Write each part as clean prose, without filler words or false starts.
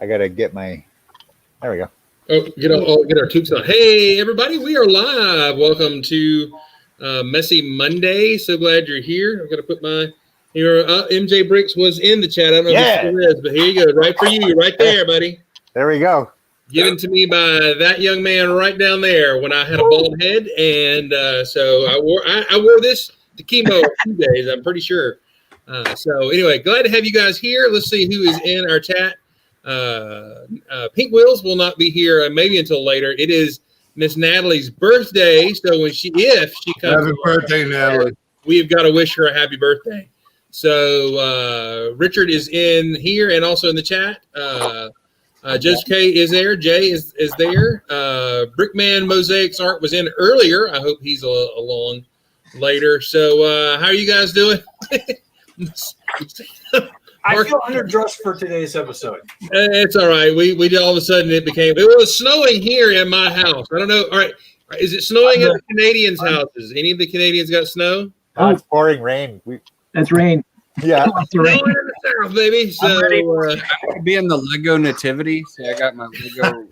I gotta get my. There we go. Get our tubes on. Hey, everybody, we are live. Welcome to Messy Monday. So glad you're here. I'm gonna put my here. MJ Bricks was in the chat. I don't know if it is, but here you go. Right for you, right there, buddy. There we go. Given to me by that young man right down there when I had a bald head, and so I wore this to chemo a few days. I'm pretty sure. So anyway, glad to have you guys here. Let's see who is in our chat. Pink Wheels will not be here maybe until later. It is Miss Natalie's birthday, so if she comes, happy birthday, Natalie. We've got to wish her a happy birthday. So Richard is in here and also in the chat. Judge K is there. Jay is there. Brickman Mosaics Art was in earlier. I hope he's along later. So how are you guys doing? I feel underdressed for today's episode. It's all right. We all of a sudden it was snowing here in my house. I don't know. All right. Is it snowing at the Canadians' houses? Any of the Canadians got snow? It's pouring rain. That's rain. Yeah. Snowing in the south, baby. So I'm going to be in the Lego nativity. So I got my Lego.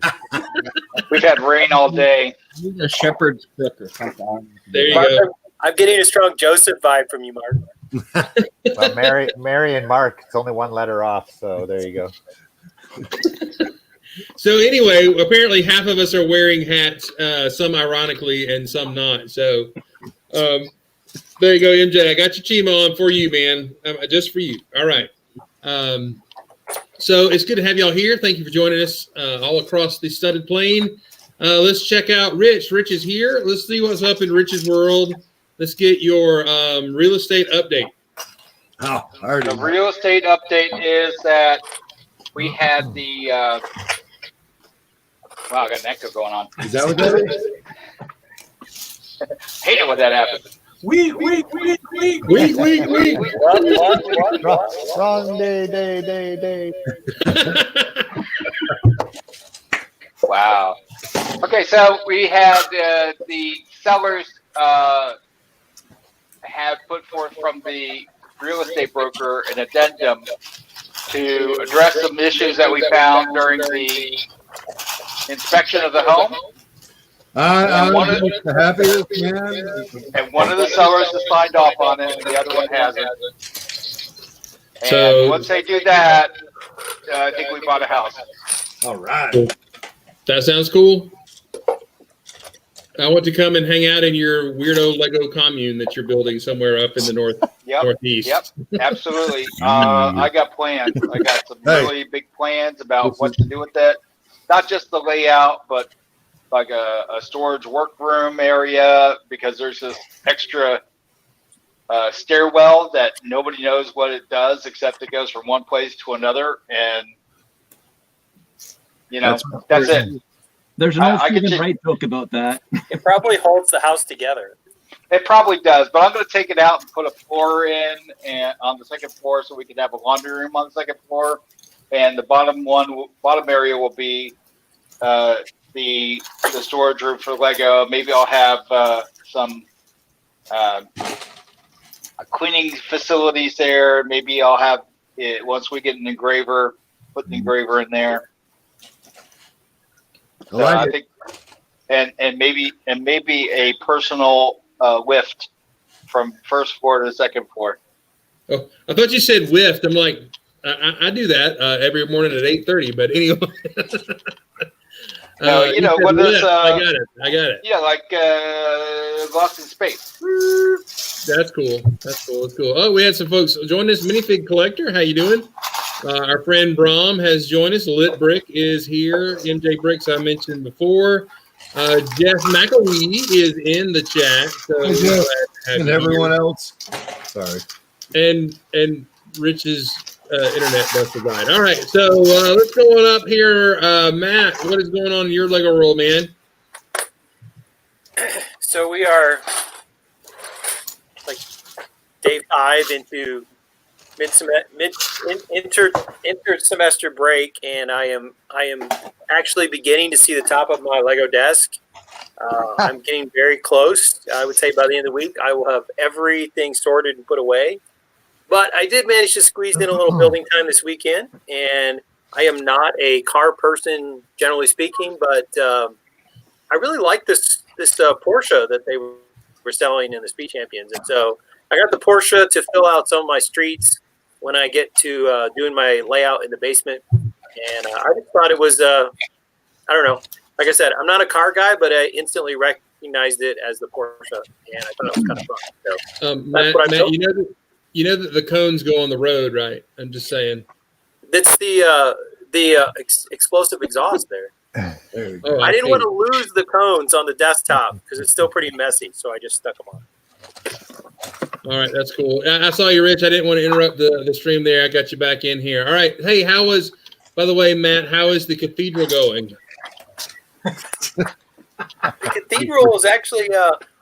We've had rain all day. A shepherd's crook or something. There you Mark, go. I'm getting a strong Joseph vibe from you, Mark. Well, Mary and Mark, it's only one letter off, so there you go. So anyway, apparently half of us are wearing hats, some ironically and some not. So there you go, MJ. I got your chemo on for you, man. Just for you. All right. So it's good to have y'all here. Thank you for joining us all across the studded plain. Let's check out Rich. Rich is here. Let's see what's up in Rich's world. Let's get your real estate update. The real estate update is that we had the wow, I got an echo going on. Is that what that is? Hate it when that happens. We. Wrong day. Wow. Okay, so we had the sellers have put forth from the real estate broker an addendum to address some issues that we found during the inspection of the home. I'm the happiest man. And one of the sellers has signed off on it, and the other one hasn't. And So- once they do that, I think we bought a house. All right. That sounds cool. I want to come and hang out in your weirdo Lego commune that you're building somewhere up in the northeast. Yep, absolutely. I got plans. I got some really big plans about what to do with that. Not just the layout, but like a storage workroom area, because there's this extra stairwell that nobody knows what it does except it goes from one place to another, and that's it. There's an old I Stephen get you. Wright joke about that. It probably holds the house together. It probably does, but I'm going to take it out and put a floor in and on the second floor so we can have a laundry room on the second floor, and the bottom area will be the storage room for Lego. Maybe I'll have some cleaning facilities there. Maybe I'll have it once we get an engraver, put the engraver in there. So I think, and maybe a personal lift from first floor to the second floor. Oh, I thought you said whiffed. I'm like, I do that every morning at 8:30. But anyway, No, what is? I got it. Yeah, like Lost in Space. That's cool. That's cool. Oh, we had some folks join us. Minifig Collector, how you doing? Our friend Brom has joined us. Lit Brick is here. MJ Bricks, I mentioned before. Jeff McElwee is in the chat. So glad to have And you everyone here. else. Sorry. And Rich's internet busted died. All right, so let's go on up here. Matt, what is going on in your Lego world, man? So we are like day 5 into inter-semester break, and I am actually beginning to see the top of my Lego desk. I'm getting very close. I would say by the end of the week, I will have everything sorted and put away. But I did manage to squeeze in a little building time this weekend, and I am not a car person, generally speaking, but I really like this Porsche that they were selling in the Speed Champions, and so I got the Porsche to fill out some of my streets when I get to doing my layout in the basement, and I just thought it was I don't know. Like I said, I'm not a car guy, but I instantly recognized it as the Porsche, and I thought it was kind of fun. So Matt, what I built. you know that the cones go on the road, right? I'm just saying. That's the explosive exhaust there. There you go. Oh, I didn't see. want to lose the cones on the desktop because it's still pretty messy, so I just stuck them on. All right, that's cool. I saw you, Rich. I didn't want to interrupt the stream there. I got you back in here. All right. Hey, by the way, Matt, how is the cathedral going? The cathedral was actually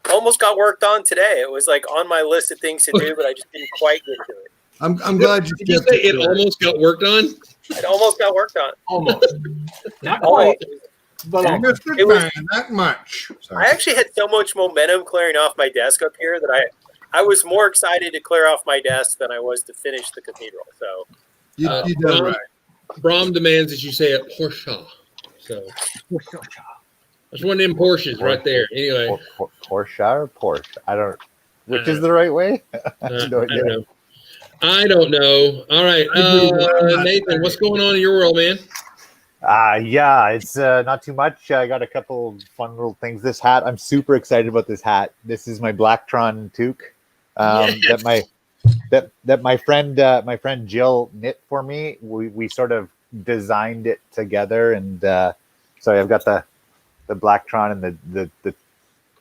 almost got worked on today. It was like on my list of things to do, but I just didn't quite get to it. I'm glad you Did you kept say it. it almost got worked on? It almost got worked on. Almost. Not Almost. quite, but almost. Mr. It was- Fan, not much. I Sorry. actually had so much momentum clearing off my desk up here that I was more excited to clear off my desk than I was to finish the cathedral. So You done right. Brom demands that you say it Porsche. So that's one of them Porsches right there. Anyway, Porsche or Porsche? I don't. Which is the right way? I don't know. I don't know. All right, Nathan, what's going on in your world, man? Yeah, it's not too much. I got a couple fun little things. This hat, I'm super excited about this hat. This is my Blacktron toque Yes. that my friend Jill knit for me. We sort of designed it together, and so I've got the Blacktron and the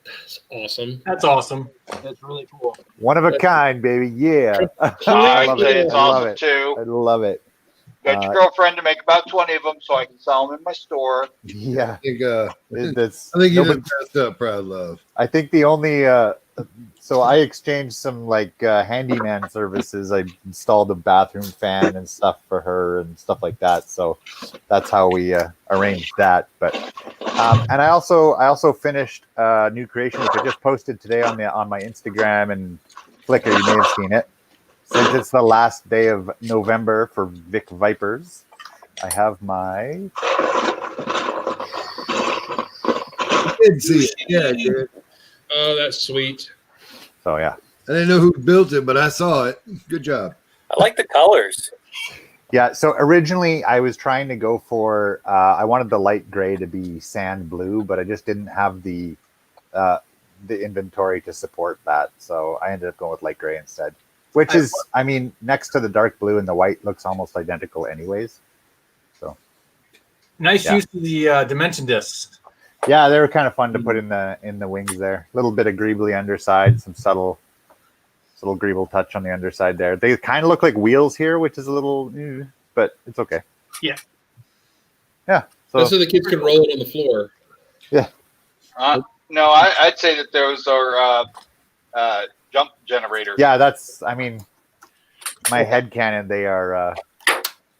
That's awesome. That's awesome. That's really cool. one of a kind, baby. Yeah, I'd say it's I love awesome it. too. I love it. Got your girlfriend to make about 20 of them so I can sell them in my store. Yeah, I think, that's. I think you nobody- done passed up, proud love. I think the only so I exchanged some handyman services. I installed a bathroom fan and stuff for her and stuff like that. So that's how we arranged that. But and I also finished a new creation which I just posted today on my Instagram and Flickr. You may have seen it. Since it's the last day of November for Vic Vipers, I have my. I did see it. Yeah, I did. Oh, that's sweet. So yeah. I didn't know who built it, but I saw it. Good job. I like the colors. Yeah, so originally I was trying to go for I wanted the light gray to be sand blue, but I just didn't have the inventory to support that. So I ended up going with light gray instead. Which is, I mean, next to the dark blue and the white looks almost identical anyways. So Nice Yeah. use of the dimension discs. yeah, they were kind of fun to put in the wings there. A little bit of greebly underside, some subtle greeble touch on the underside there. They kind of look like wheels here, which is a little, but it's okay. Yeah. Yeah. That's So so the kids can roll it on the floor. No, I'd say that those are jump generators. yeah, that's, I mean, my headcanon, they are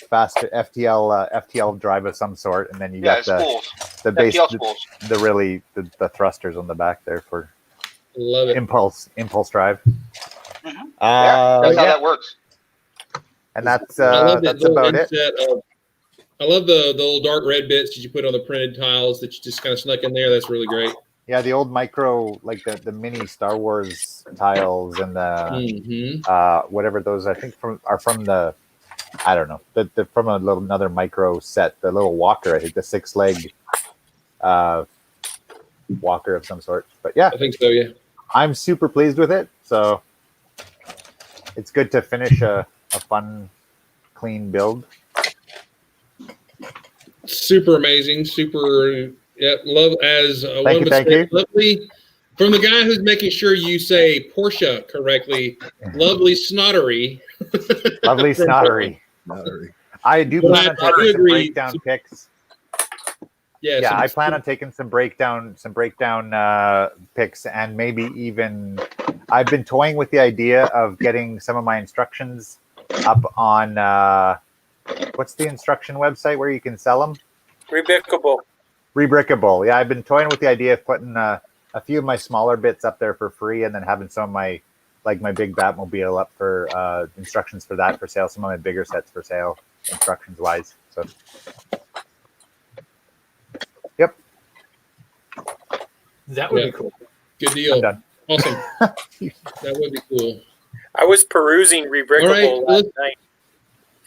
fast FTL drive of some sort, and then you Yeah, got the spools. base, FTL spools. the thrusters on the back there for Love it. impulse drive. Yeah, that's how Yeah, that works. and that's I love that that's little about it. inset of. I love the little dark red bits that you put on the printed tiles that you just kind of snuck in there. That's really great. Yeah, the old micro, like the mini Star Wars tiles and the whatever those I think are from the, I don't know, the from another micro set, the little walker, I think the 6-leg walker of some sort. But yeah, I think so. Yeah. I'm super pleased with it. So it's good to finish a fun, clean build. Super amazing. Super. Yeah. Love as Thank you, thank you. Lovely. From the guy who's making sure you say Porsche correctly. Lovely snottery. Lovely snottery. Lottery. I do Well, plan on I do taking some agree. breakdown pics. Yeah. Yeah, some- I plan on taking some breakdown pics, and maybe even I've been toying with the idea of getting some of my instructions up on what's the instruction website where you can sell them? Rebrickable. Rebrickable. Yeah, I've been toying with the idea of putting a few of my smaller bits up there for free, and then having some of my, like my big Batmobile up for instructions for that for sale. Some of my bigger sets for sale. instructions wise. So, yep, That would Yeah. be cool. Good I'm deal. done. Awesome. That would be cool. I was perusing Rebrickable All right, last night,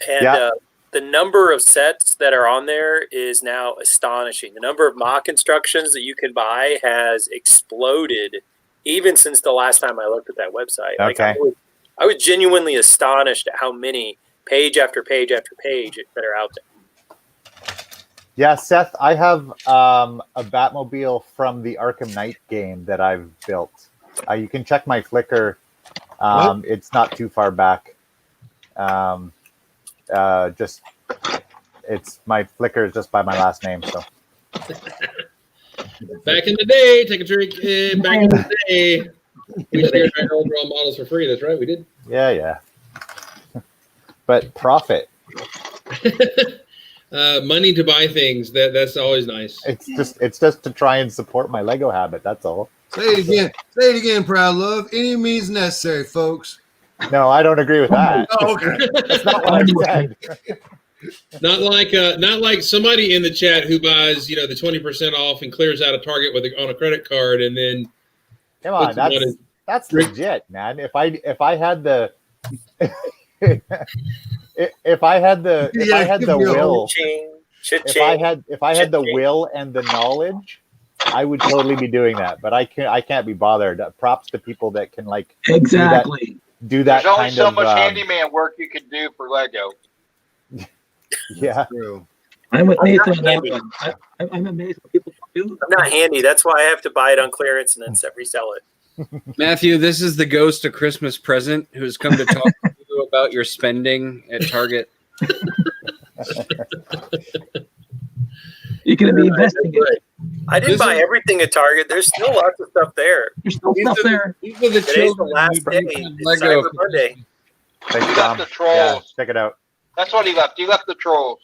and Yeah. the number of sets that are on there is now astonishing. The number of mock instructions that you can buy has exploded, even since the last time I looked at that website. Like Okay. I was genuinely astonished at how many page after page after page that are out there. Yeah, Seth, I have a Batmobile from the Arkham Knight game that I've built. You can check my Flickr. It's not too far back. Just it's my Flickr is just by my last name. So Back in the day, take a drink. Back in the day, we shared our old draw models for free. That's right, we did. yeah. But profit. Money to buy things. That's always nice. It's just to try and support my Lego habit. That's all. Say it again. Say it again, Proud Love. Any means necessary, folks. No, I don't agree with that. Oh, okay. That's not what I said. Not like somebody in the chat who buys, the 20% off and clears out a Target on a credit card and then Come on, that's legit, man. If I had the if I had the will, if I had the will and the knowledge, I would totally be doing that. But I can't be bothered. Props to people that can Exactly. do that There's only kind so of much handyman work you can do for Lego. Yeah. True. I'm with I'm not Nathan on that handy. one. I'm amazed what people do. I'm not handy. That's why I have to buy it on clearance and then resell it. Matthew, this is the ghost of Christmas present who's come to talk to you about your spending at Target. You're going to be investing in it. I didn't buy everything at Target. There's still lots of stuff there. There's still stuff there. These are the Today's the children last who day. bring It's Lego. Cyber Monday. Thanks, He Tom. left the trolls. Yeah, check it out. That's what he left. He left the trolls.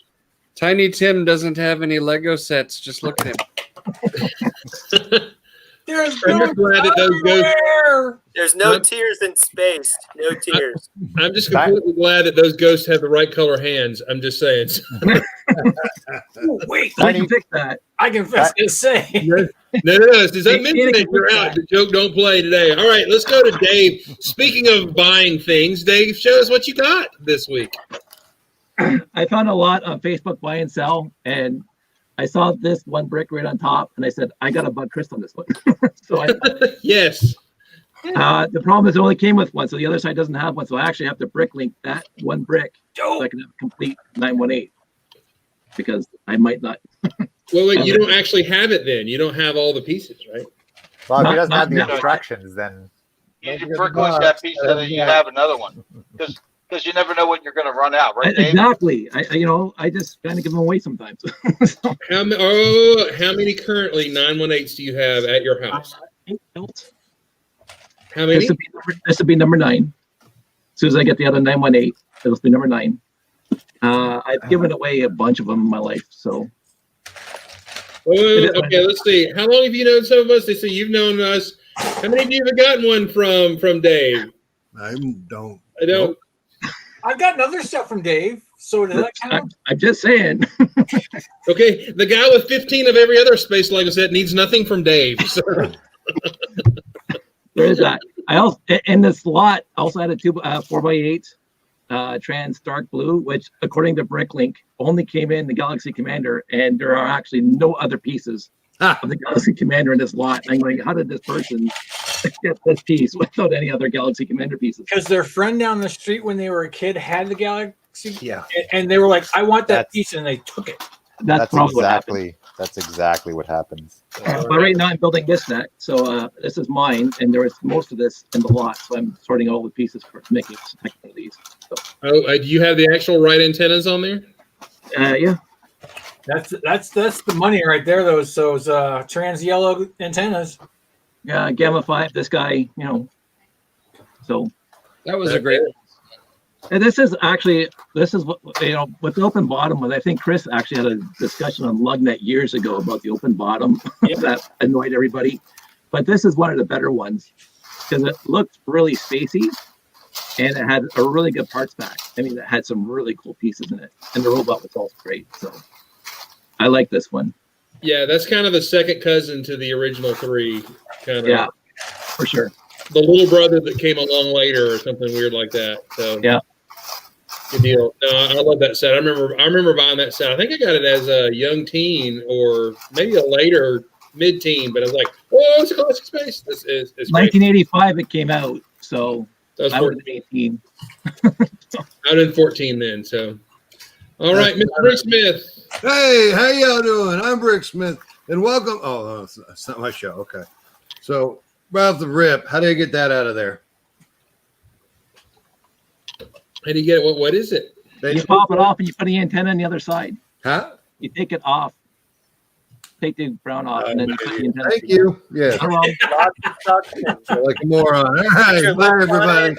Tiny Tim doesn't have any Lego sets. Just look at him. There's I'm just glad that those ghosts. There's no tears in space. No tears. I'm just completely glad that those ghosts have the right color hands. I'm just saying. Oh, wait, I can fix that. I can fix it. Say. No. Does that mention that you're out? The joke don't play today. All right, let's go to Dave. Speaking of buying things, Dave, show us what you got this week. I found a lot on Facebook buy and sell, and I saw this one brick right on top, and I said, I got to bug Chris on this one. So Yes. the problem is it only came with one, so the other side doesn't have one. So I actually have to brick link that one brick so I can have a complete 918 because I might not. Wait, you don't actually have it then. You don't have all the pieces, right? Well, if Not- he doesn't not have the now. instructions, then You can bricklink that piece so that you have another one. Because you never know when you're going to run out, right, Dave? Exactly. I just kind of give them away sometimes. How many currently 918s do you have at your house? How many? This would be number 9. As soon as I get the other 918, it'll be number 9. I've given away a bunch of them in my life, so. Wait, okay, let's see. How long have you known some of us? They say you've known us. How many of you have gotten one from Dave? I don't. I don't. I've gotten other stuff from Dave. So does that count? I'm just saying. Okay, the guy with 15 of every other space Lego set needs nothing from Dave. So. There is that. I also in this lot also had a 4x8 trans dark blue, which according to Bricklink only came in the Galaxy Commander, and there are actually no other pieces of the Galaxy Commander in this lot. And I'm going, how did this person get this piece without any other Galaxy Commander pieces? Because their friend down the street when they were a kid had the Galaxy. Yeah. And they were like, I want that That's- piece, and they took it. That's probably what happened. That's exactly what happens. But right now I'm building this deck, so this is mine, and there is most of this in the lot, so I'm sorting all the pieces for making technically these. So, Do you have the actual right antennas on there? yeah. That's the money right there. Those trans yellow antennas. Yeah, Gamma 5, this guy, so. That was a great one. And this is what, with the open bottom, I think Chris actually had a discussion on Lugnet years ago about the open bottom that annoyed everybody. But this is one of the better ones because it looks really spacey, and it had a really good parts pack. I mean, it had some really cool pieces in it, and the robot was also great. So I like this one. Yeah, that's kind of the second cousin to the original 3. Kind of. Yeah, for sure. The little brother that came along later, or something weird like that. So yeah, good deal. No, I love that set. I remember buying that set. I think I got it as a young teen or maybe a later mid-teen, but I was like, "Oh, it's a classic space." It's 1985 it came out, so I was 18. I was in 14 then. So, all right, Mr. Bruce Smith. Hey, how y'all doing? I'm Brick Smith, and welcome. Oh, no, it's not my show. Okay. So, right off the rip, how do you get that out of there? How do you get it? What is it? You pop it off and you put the antenna on the other side. Huh? You take it off. Take the brown off, and then you put the antenna. Thank you. Yeah. Like a moron. All right. Bye, everybody.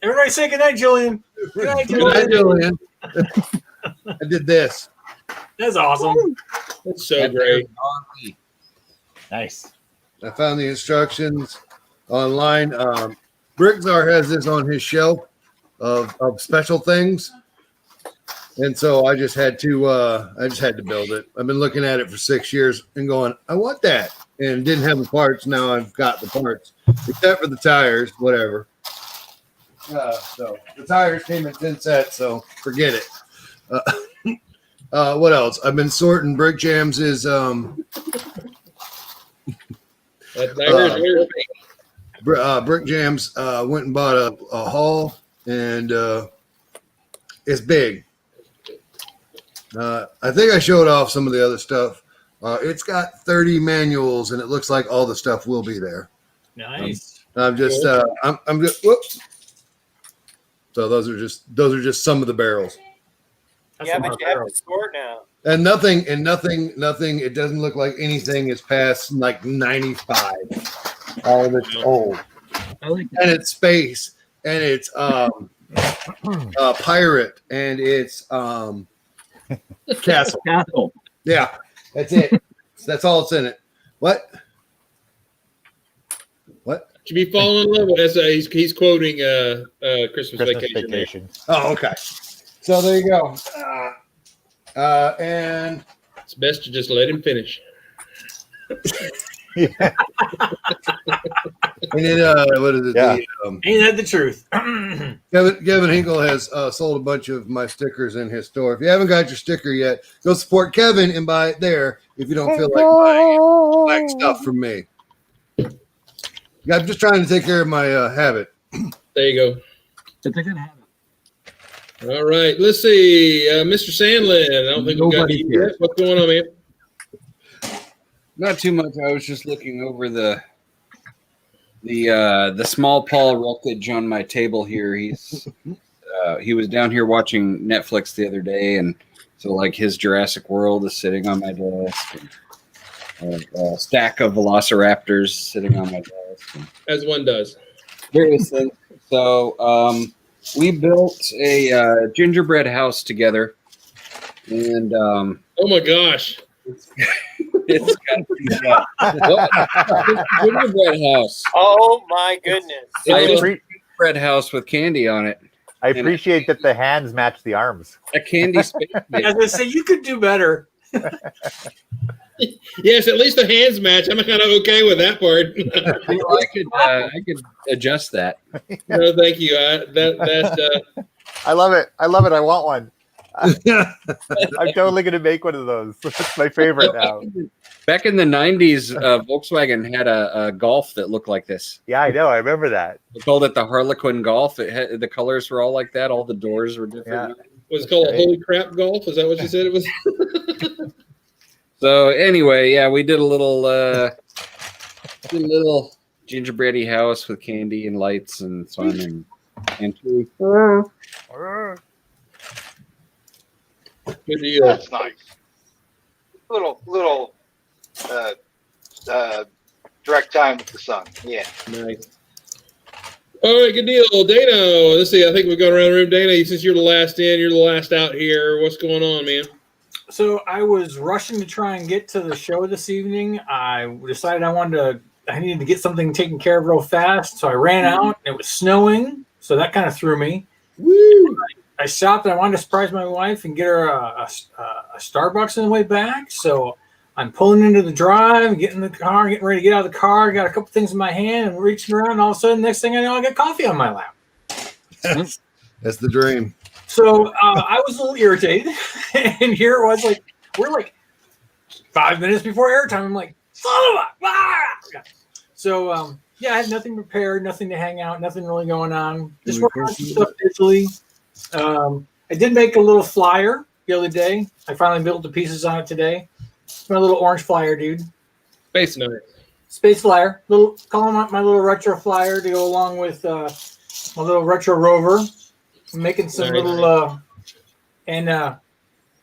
Everybody say goodnight, Julian. Good night, Good night, Julian. I did this. That's awesome. That's so great. Nice. I found the instructions online. Brickzar has this on his shelf of special things, and so I just had to build it. I've been looking at it for 6 years and going, I want that, and didn't have the parts. Now I've got the parts, except for the tires. Whatever. So the tires came in 10 sets, so forget it. What else? I've been sorting Brick Jams is Brick Jams went and bought a haul, and it's big. I think I showed off some of the other stuff. It's got 30 manuals, and it looks like all the stuff will be there. Nice. I'm just whoops. So those are just some of the barrels. Yeah, but you have to sort now. And nothing. It doesn't look like anything is past like 95. All of it's old, I like that. and it's space, and it's pirate, and it's castle. Castle. Yeah, that's it. That's all it's in it. What? Should be falling in love with. He's quoting Christmas Vacation. Oh, okay. So there you go. And It's best to just let him finish. and then what is it? Yeah. Ain't that the truth? Kevin Hinkle has sold a bunch of my stickers in his store. If you haven't got your sticker yet, go support Kevin and buy it there. If you don't feel like buying black stuff from me, I'm just trying to take care of my habit. There you go. It's a good habit. All right. Let's see. Mr. Sandlin. I don't think we got Nobody you cares. yet. What's going on, man? Not too much. I was just looking over the small Paul wreckage on my table here. He was down here watching Netflix the other day, and so like his Jurassic World is sitting on my desk. And a stack of Velociraptors sitting on my desk. And As one does. various things. So we built a gingerbread house together, and Oh my gosh. it's got a gingerbread house. Oh my goodness! I It's a appre- gingerbread house with candy on it. I appreciate that the hands match the arms. A candy space. As I say, you could do better. Yes, at least the hands match. I'm kind of okay with that part. I could adjust that. No, thank you. I love it. I want one. I'm totally going to make one of those. It's my favorite now. Back in the 90s, Volkswagen had a Golf that looked like this. Yeah, I know. I remember that. We called it the Harlequin Golf. It had, the colors were all like that. All the doors were different. Was it called a holy crap golf? Is that what you said it was? So anyway, yeah, we did a little gingerbready house with candy and lights and fun and food. Good deal. That's nice. Little direct time with the sun. Yeah. Nice. All right, good deal. Dano, let's see. I think we're going around the room. Dano, since you're the last in, you're the last out here. What's going on, man? So I was rushing to try and get to the show this evening. I decided I wanted to I needed to get something taken care of real fast, so I ran out. It was snowing, so that kind of threw me. Woo! I stopped and I wanted to surprise my wife and get her a Starbucks on the way back. So I'm pulling into the drive, getting in the car, getting ready to get out of the car. Got a couple things in my hand and reaching around. And all of a sudden, next thing I know, I got coffee on my lap. That's the dream. So I was a little irritated. And here it was like, we're like 5 minutes before airtime. I'm like, son of a... Ah! So, yeah, I had nothing prepared, nothing to hang out, nothing really going on. Just working on some stuff digitally. I did make a little flyer the other day. I finally built the pieces on it today. It's my little orange flyer, dude. Space Knight. Space flyer. Call him my little retro flyer to go along with my little retro rover. I'm making some Very little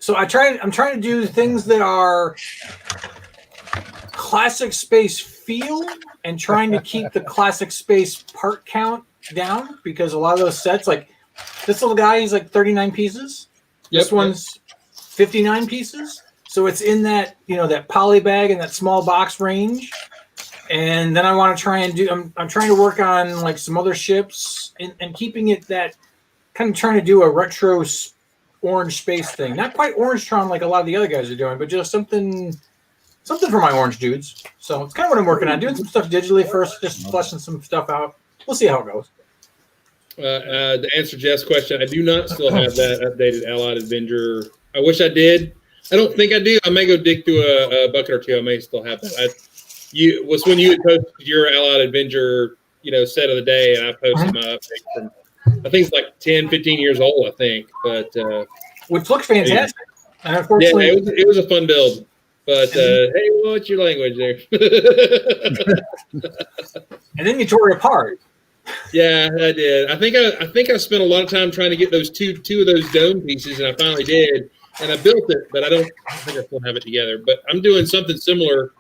so I'm trying to do things that are classic space feel and trying to keep the classic space part count down, because a lot of those sets, like this little guy, he's like 39 pieces. This one's 59 pieces. So it's in that, that poly bag and that small box range. And then I want to try and do, I'm trying to work on like some other ships and keeping it that kind of trying to do a retro orange space thing. Not quite Orangetron like a lot of the other guys are doing, but just something for my orange dudes. So it's kind of what I'm working on. Doing some stuff digitally first, just fleshing some stuff out. We'll see how it goes. To answer Jeff's question, I do not still have that updated Allied Avenger. I wish I did. I don't think I do. I may go dig through a bucket or two. I may still have that. Was when you had posted your Allied Avenger, set of the day, and I posted my update from, I think it's like 10, 15 years old, I think. But which looks fantastic. And unfortunately, it was a fun build. But hey, what's your language there? And then you tore it apart. Yeah, I did. I think I spent a lot of time trying to get those two of those dome pieces, and I finally did. And I built it, but I don't think I still have it together. But I'm doing something similar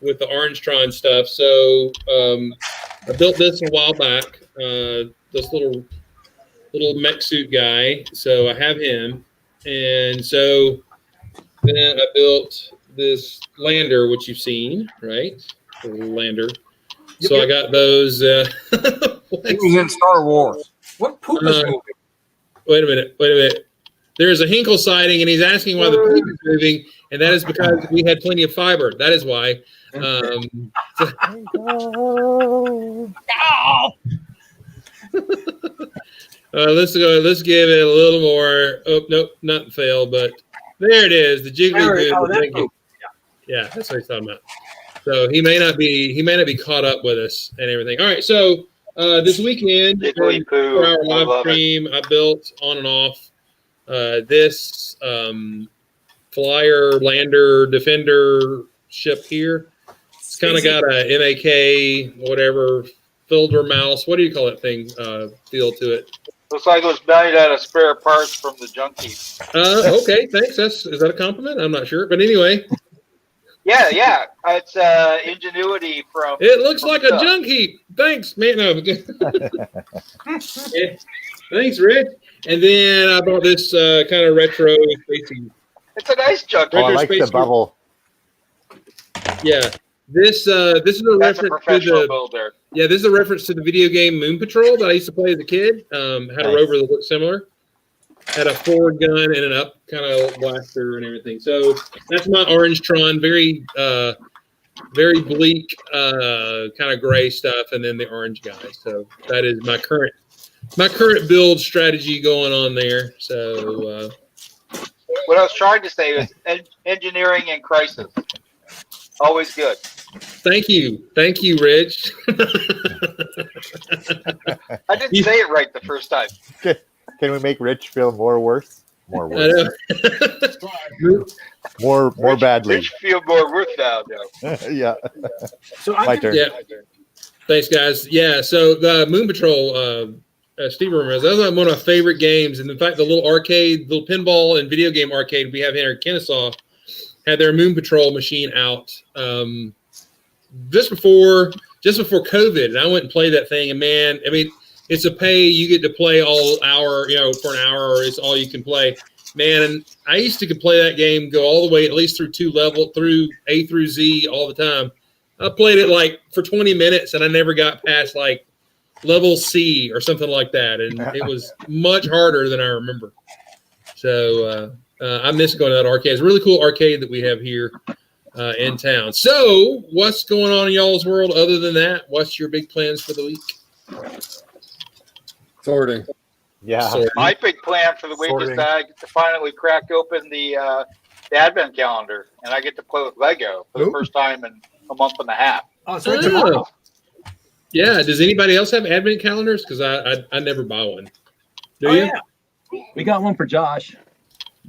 with the Orangetron stuff. So I built this a while back. This little mech suit guy. So I have him, and so then I built this lander, which you've seen, right? The little lander. So I got those. It was in Star Wars. What poop is moving? Wait a minute. There's a Hinkle sighting, and he's asking why the poop is moving, and that is because we had plenty of fiber. That is why. Let's go. Let's give it a little more. Oh nope, not fail, but there it is. The jiggly. Yeah, that's what he's talking about. So he may not be caught up with us and everything. All right, so this weekend for our live stream, I built on and off this flyer lander defender ship here. It's kind of got a MAK whatever filter mouse. What do you call that thing? Feel to it. Looks like it was made out of spare parts from the junk heap. Okay, thanks. Is that a compliment? I'm not sure, but anyway. Yeah. It's ingenuity from. It looks like a junk heap. Thanks, man. No. Yeah. Thanks, Rich. And then I bought this kind of retro spacey. It's a nice junk. I like the bubble. Yeah. This is a reference to the builder. Yeah, this is a reference to the video game Moon Patrol that I used to play as a kid. Had a rover that looked similar. Had a forward gun and an up kind of blaster and everything. So that's my Orangetron, very bleak kind of gray stuff, and then the orange guy. So that is my current build strategy going on there. So what I was trying to say was engineering in crisis. Always good. Thank you, Rich. I didn't say it right the first time. Can we make Rich feel more worse? More badly. Rich feel more worse now. Yeah. So my turn. Yeah. Thanks, guys. Yeah. So the Moon Patrol, Steve remembers, that was one of my favorite games. And in fact, the little pinball and video game arcade we have here in Kennesaw had their Moon Patrol machine out just before COVID. And I went and played that thing. And man, I mean, it's a pay. You get to play all hour, for an hour, or it's all you can play. Man, and I used to play that game, go all the way at least through through A through Z all the time. I played it like for 20 minutes and I never got past like level C or something like that. And it was much harder than I remember. So I miss going to that arcade. It's a really cool arcade that we have here in town. So what's going on in y'all's world other than that? What's your big plans for the week? Sorting. Yeah. Sorting. My big plan for the week is that I get to finally crack open the advent calendar, and I get to play with Lego for the first time in a month and a half. Oh, it's right tomorrow. Yeah. Does anybody else have advent calendars? Because I never buy one. Do you? Yeah. We got one for Josh.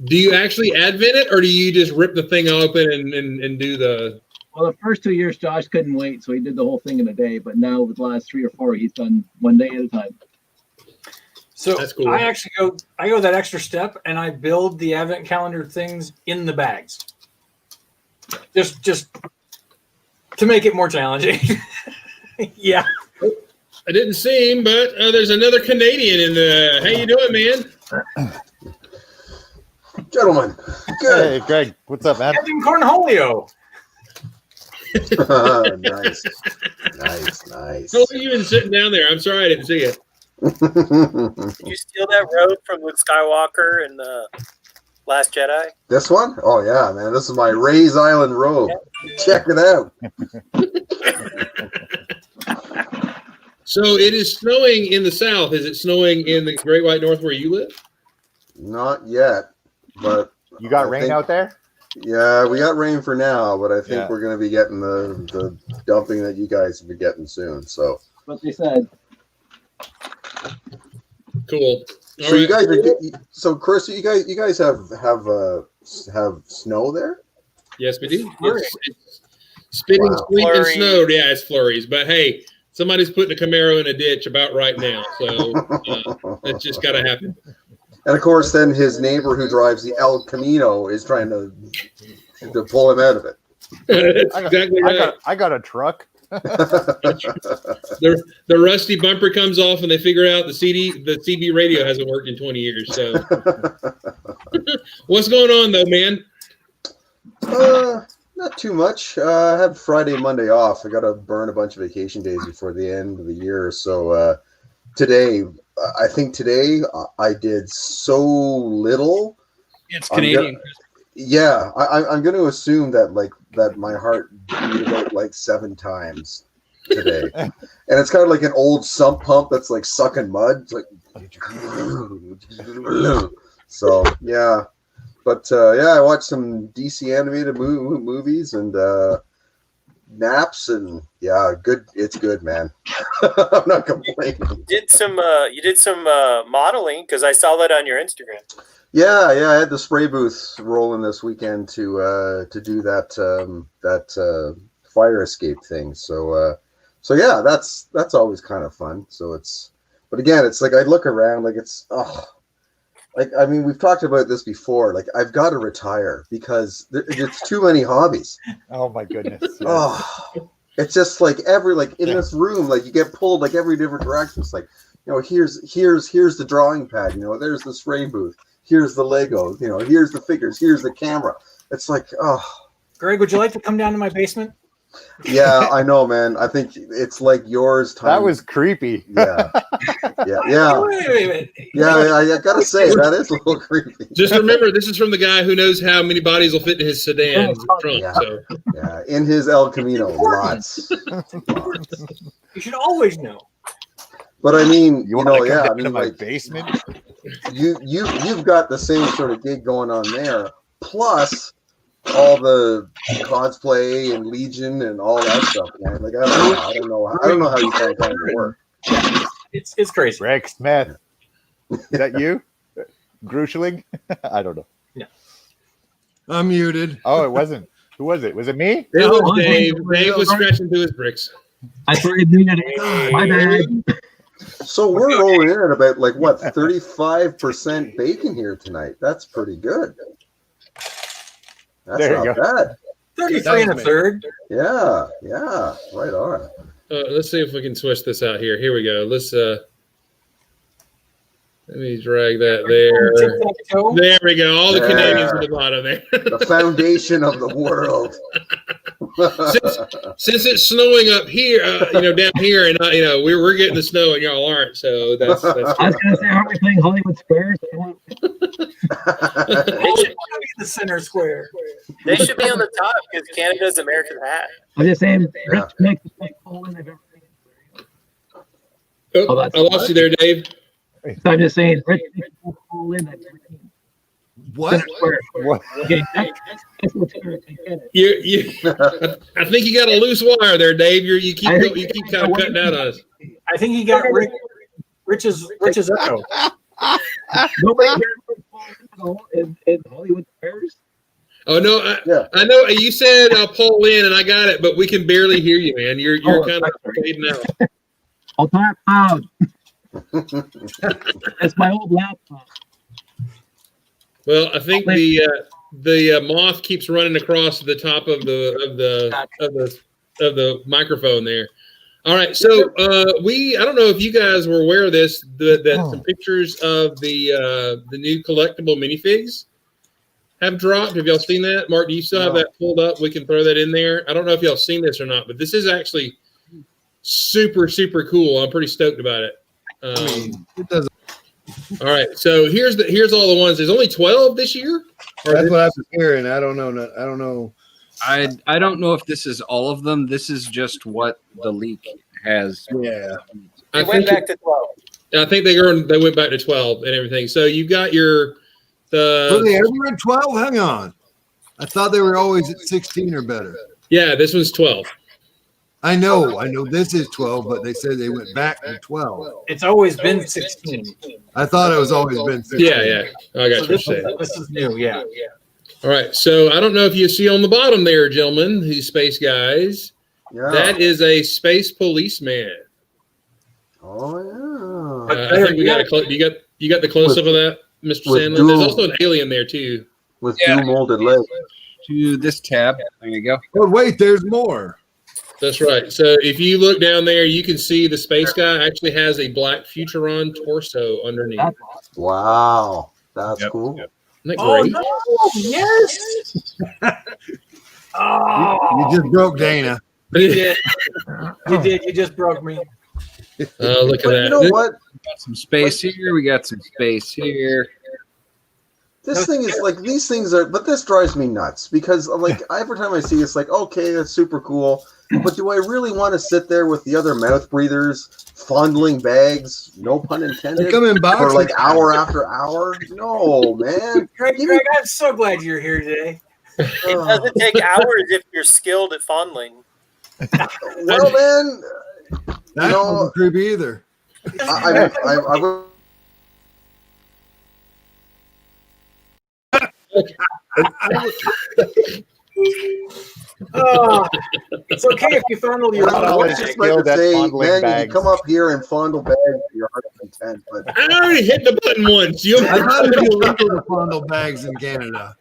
Do you actually advent it, or do you just rip the thing open and do the? Well, the first 2 years, Josh couldn't wait, so he did the whole thing in a day. But now, with the last 3 or 4, he's done one day at a time. So That's cool. I actually go that extra step, and I build the advent calendar things in the bags. Just to make it more challenging. Yeah. I didn't see him, but there's another Canadian in the. How you doing, man? Gentlemen, good. Hey, Greg, what's up, man? Kevin Cornholio. Nice. How long you been sitting down there? I'm sorry I didn't see you. Did you steal that robe from Luke Skywalker in the Last Jedi? This one? Oh yeah, man. This is my Ray's Island robe. Check it out. So it is snowing in the south. Is it snowing in the Great White North where you live? Not yet, but You got I rain think- out there? Yeah, we got rain for now, but I think Yeah. we're going to be getting the dumping that you guys will be getting soon. So, What they said. Cool. All so you right. guys are. So, Chris, you guys have snow there? Yes, we do. It's spitting, Wow. sleet, and Flurry. snow. Yeah, it's flurries. But hey, somebody's putting a Camaro in a ditch about right now, so it's just got to happen. And of course, then his neighbor who drives the El Camino is trying to pull him out of it. That's I got, exactly right. I got a truck. The rusty bumper comes off, and they figure out the CB radio hasn't worked in 20 years. So, what's going on though, man? Not too much. I have Friday and Monday off. I got to burn a bunch of vacation days before the end of the year. So today, I think today I did so little. It's Canadian. Yeah, I'm going to assume that that my heart beat about like 7 times today, and it's kind of like an old sump pump that's like sucking mud. It's like so yeah. But yeah, I watched some DC animated movies and naps, and yeah, good. It's good, man. I'm not complaining. You did some modeling because I saw that on your Instagram. Yeah, I had the spray booth rolling this weekend to do that fire escape thing. So yeah, that's always kind of fun. So but again, it's like I look around, like it's like, I mean, we've talked about this before. Like, I've got to retire because it's too many hobbies. Oh my goodness. Yeah. Oh, it's just like in this room, like you get pulled like every different direction. It's like, here's the drawing pad. There's the spray booth. Here's the Lego. Here's the figures. Here's the camera. It's like, Greg, would you like to come down to my basement? yeah, I know, man. I think it's like yours. That was creepy. Yeah. Wait. Yeah, I gotta say that is a little creepy. Just remember, this is from the guy who knows how many bodies will fit in his sedan trunk. Yeah. So Yeah, in his El Camino, lots. You should always know. But I mean, You want to come yeah, I down to mean, my like basement? you've got the same sort of gig going on there, plus all the cosplay and Legion and all that stuff, man. Like I don't know how you find time to work. It's crazy. Rick Smith. Is that you? Gruschling? I don't know. I'm muted. Oh, it wasn't. Who was it? Was it me? it No, was Dave. Dave was scratching through his bricks. I thought you muted it. My bad. So we're rolling in at about 35% bacon here tonight. That's pretty good. That's There you not go. bad. 33 and a third. Yeah, right on. Let's see if we can switch this out here. Here we go. Let's let me drag that there. There we go. All the There. Canadians at the bottom there. The foundation of the world. since it's snowing up here, down here, and we're getting the snow and y'all aren't. So that's I was gonna say, aren't we playing Hollywood Squares? They should be the center square. They should be on the top because Canada's America's hat. I'm just saying, Yeah. Rich makes the big Poland I've ever seen. Oh, I lost you there, Dave. So I'm just saying, Rich makes the big Poland I've ever seen. What? Center square. What? Okay, that's what's here. I get it. I think you got a loose wire there, Dave. You keep kind of cutting out on us. I think he got Rich's echo. Nobody here in Hollywood Squares. Oh no, I know you said Paul Lynn, and I got it, but we can barely hear you, man. You're kind of fading out. I'll talk loud. That's my old laptop. Well, I think the moth keeps running across the top of the microphone there. All right, so I don't know if you guys were aware of this, that some pictures of the new collectible minifigs have dropped. Have y'all seen that? Mark, do you still have that pulled up? We can throw that in there. I don't know if y'all seen this or not, but this is actually super, super cool. I'm pretty stoked about it. It doesn't. All right, so here's all the ones. There's only 12 this year. That's what I was hearing. I don't know. I don't know if this is all of them. This is just what the leak has. Yeah. It went back to 12. I think they went back to 12 and everything. So you got Were they ever at 12? Hang on. I thought they were always at 16 or better. Yeah, this one's 12. I know this is 12, but they said they went back to 12. It's always been 16. I thought it was always been 16. Yeah. I got you. This is new, yeah. All right, so I don't know if you see on the bottom there, gentlemen, these space guys. Yeah. That is a space policeman. Oh yeah. I think we got you got the close up of that, Mr. Sandlin. There's also an alien there too. With two molded legs. To this tab. There you go. Oh wait, there's more. That's right. So if you look down there, you can see the space guy actually has a black Futuron torso underneath. Wow, that's cool. Isn't that Oh great? no! Yes. You just broke Dana. You did. You did. You just broke me. Oh, look at But that. you know what? We got some space here. We got some space here. This thing is like these things are, but this drives me nuts because like every time I see it's like, okay, that's super cool, but do I really want to sit there with the other mouth breathers fondling bags? No pun intended. They come in For boxes. like hour after hour. No, man. Greg, I'm so glad you're here today. It doesn't take hours if you're skilled at fondling. Well, man, That wasn't creepy either. I would. Oh, it's okay if you fondle your I own was leg. just about Skilled to at say, fondling man, you bags. can come up here and fondle bags to your heart's content, but I already hit the button once. You I thought it'd be illegal to fondle bags in Canada.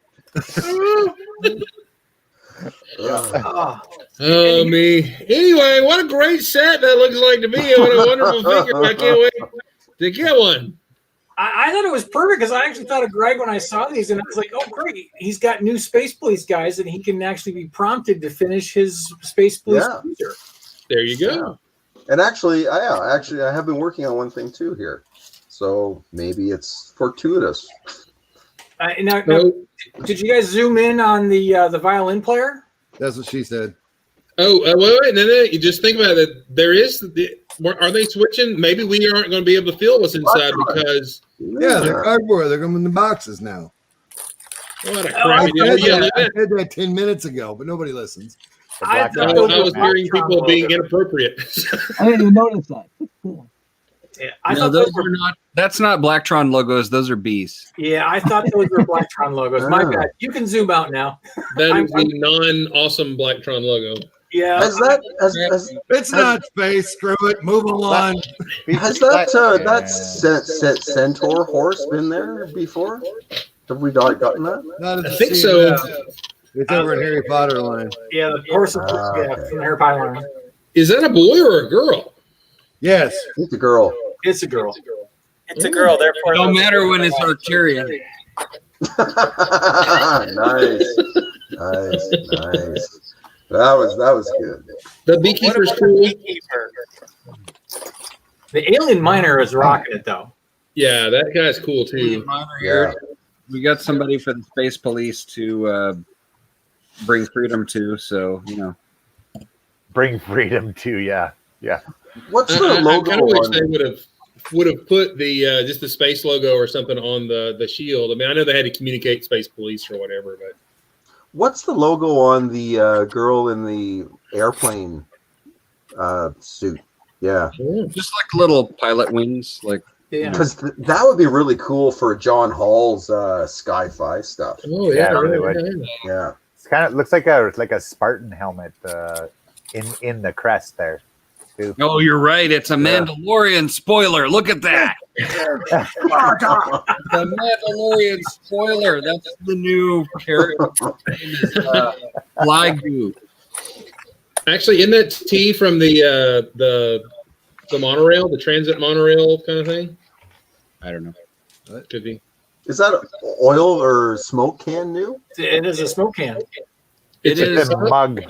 Oh, me. Anyway, what a great set that looks like to me. What a wonderful figure. I can't wait to get one. I thought it was perfect because I actually thought of Greg when I saw these, and I was like, "Oh, great! He's got new Space Police guys, and he can actually be prompted to finish his Space Police cruiser." There you go. and actually, I have been working on one thing too here, so maybe it's fortuitous. Now, did you guys zoom in on the violin player? That's what she said. Oh, wait. No. You just think about it. Are they switching? Maybe we aren't going to be able to feel what's inside because. Yeah, they're cardboard. They're coming in the boxes now. What a I crappy deal. said Yeah, that, look at I said that 10 minutes ago, but nobody listens. I that. I was hearing people being inappropriate. I didn't even notice that. That's cool. Yeah, I No, thought those are not. That's not Blacktron logos. Those are bees. Yeah, I thought those were Blacktron logos. My bad. You can zoom out now. That is the non-awesome Blacktron logo. Yeah. It's not space. Screw it. Move along. Has that centaur horse been there before? Have we not gotten that? Not at I the think scene so. now. It's over in Harry Potter line. Yeah, the horse from the Harry Potter line. Is that a boy or a girl? Yes. It's a girl. It's a girl. It's a girl, therefore. No matter when it's Arcturian. Nice. That was good. The What beekeeper's about cool. the beekeeper? The alien miner is rocking it though. Yeah, that guy's cool too. Yeah. We got somebody for the space police to bring freedom to. So Bring freedom to, yeah. What's the I logo kind of wish on? they would have put the just the space logo or something on the shield. I mean, I know they had to communicate space police or whatever, but What's the logo on the girl in the airplane suit? Yeah, just like little pilot wings, like Yeah. because that would be really cool for John Hall's Sky-Fi stuff. oh yeah, Yeah, it really yeah, would. yeah. Yeah. It's kind of looks like a Spartan helmet in the crest there. Too. oh, you're right. It's a Mandalorian spoiler. Look at that. The Mandalorian spoiler. That's the new character. His name is Ligu. Actually, isn't that T from the monorail, the transit monorail kind of thing? I don't know. That could be. Is that oil or smoke can new? It is a smoke can. It is. a mug.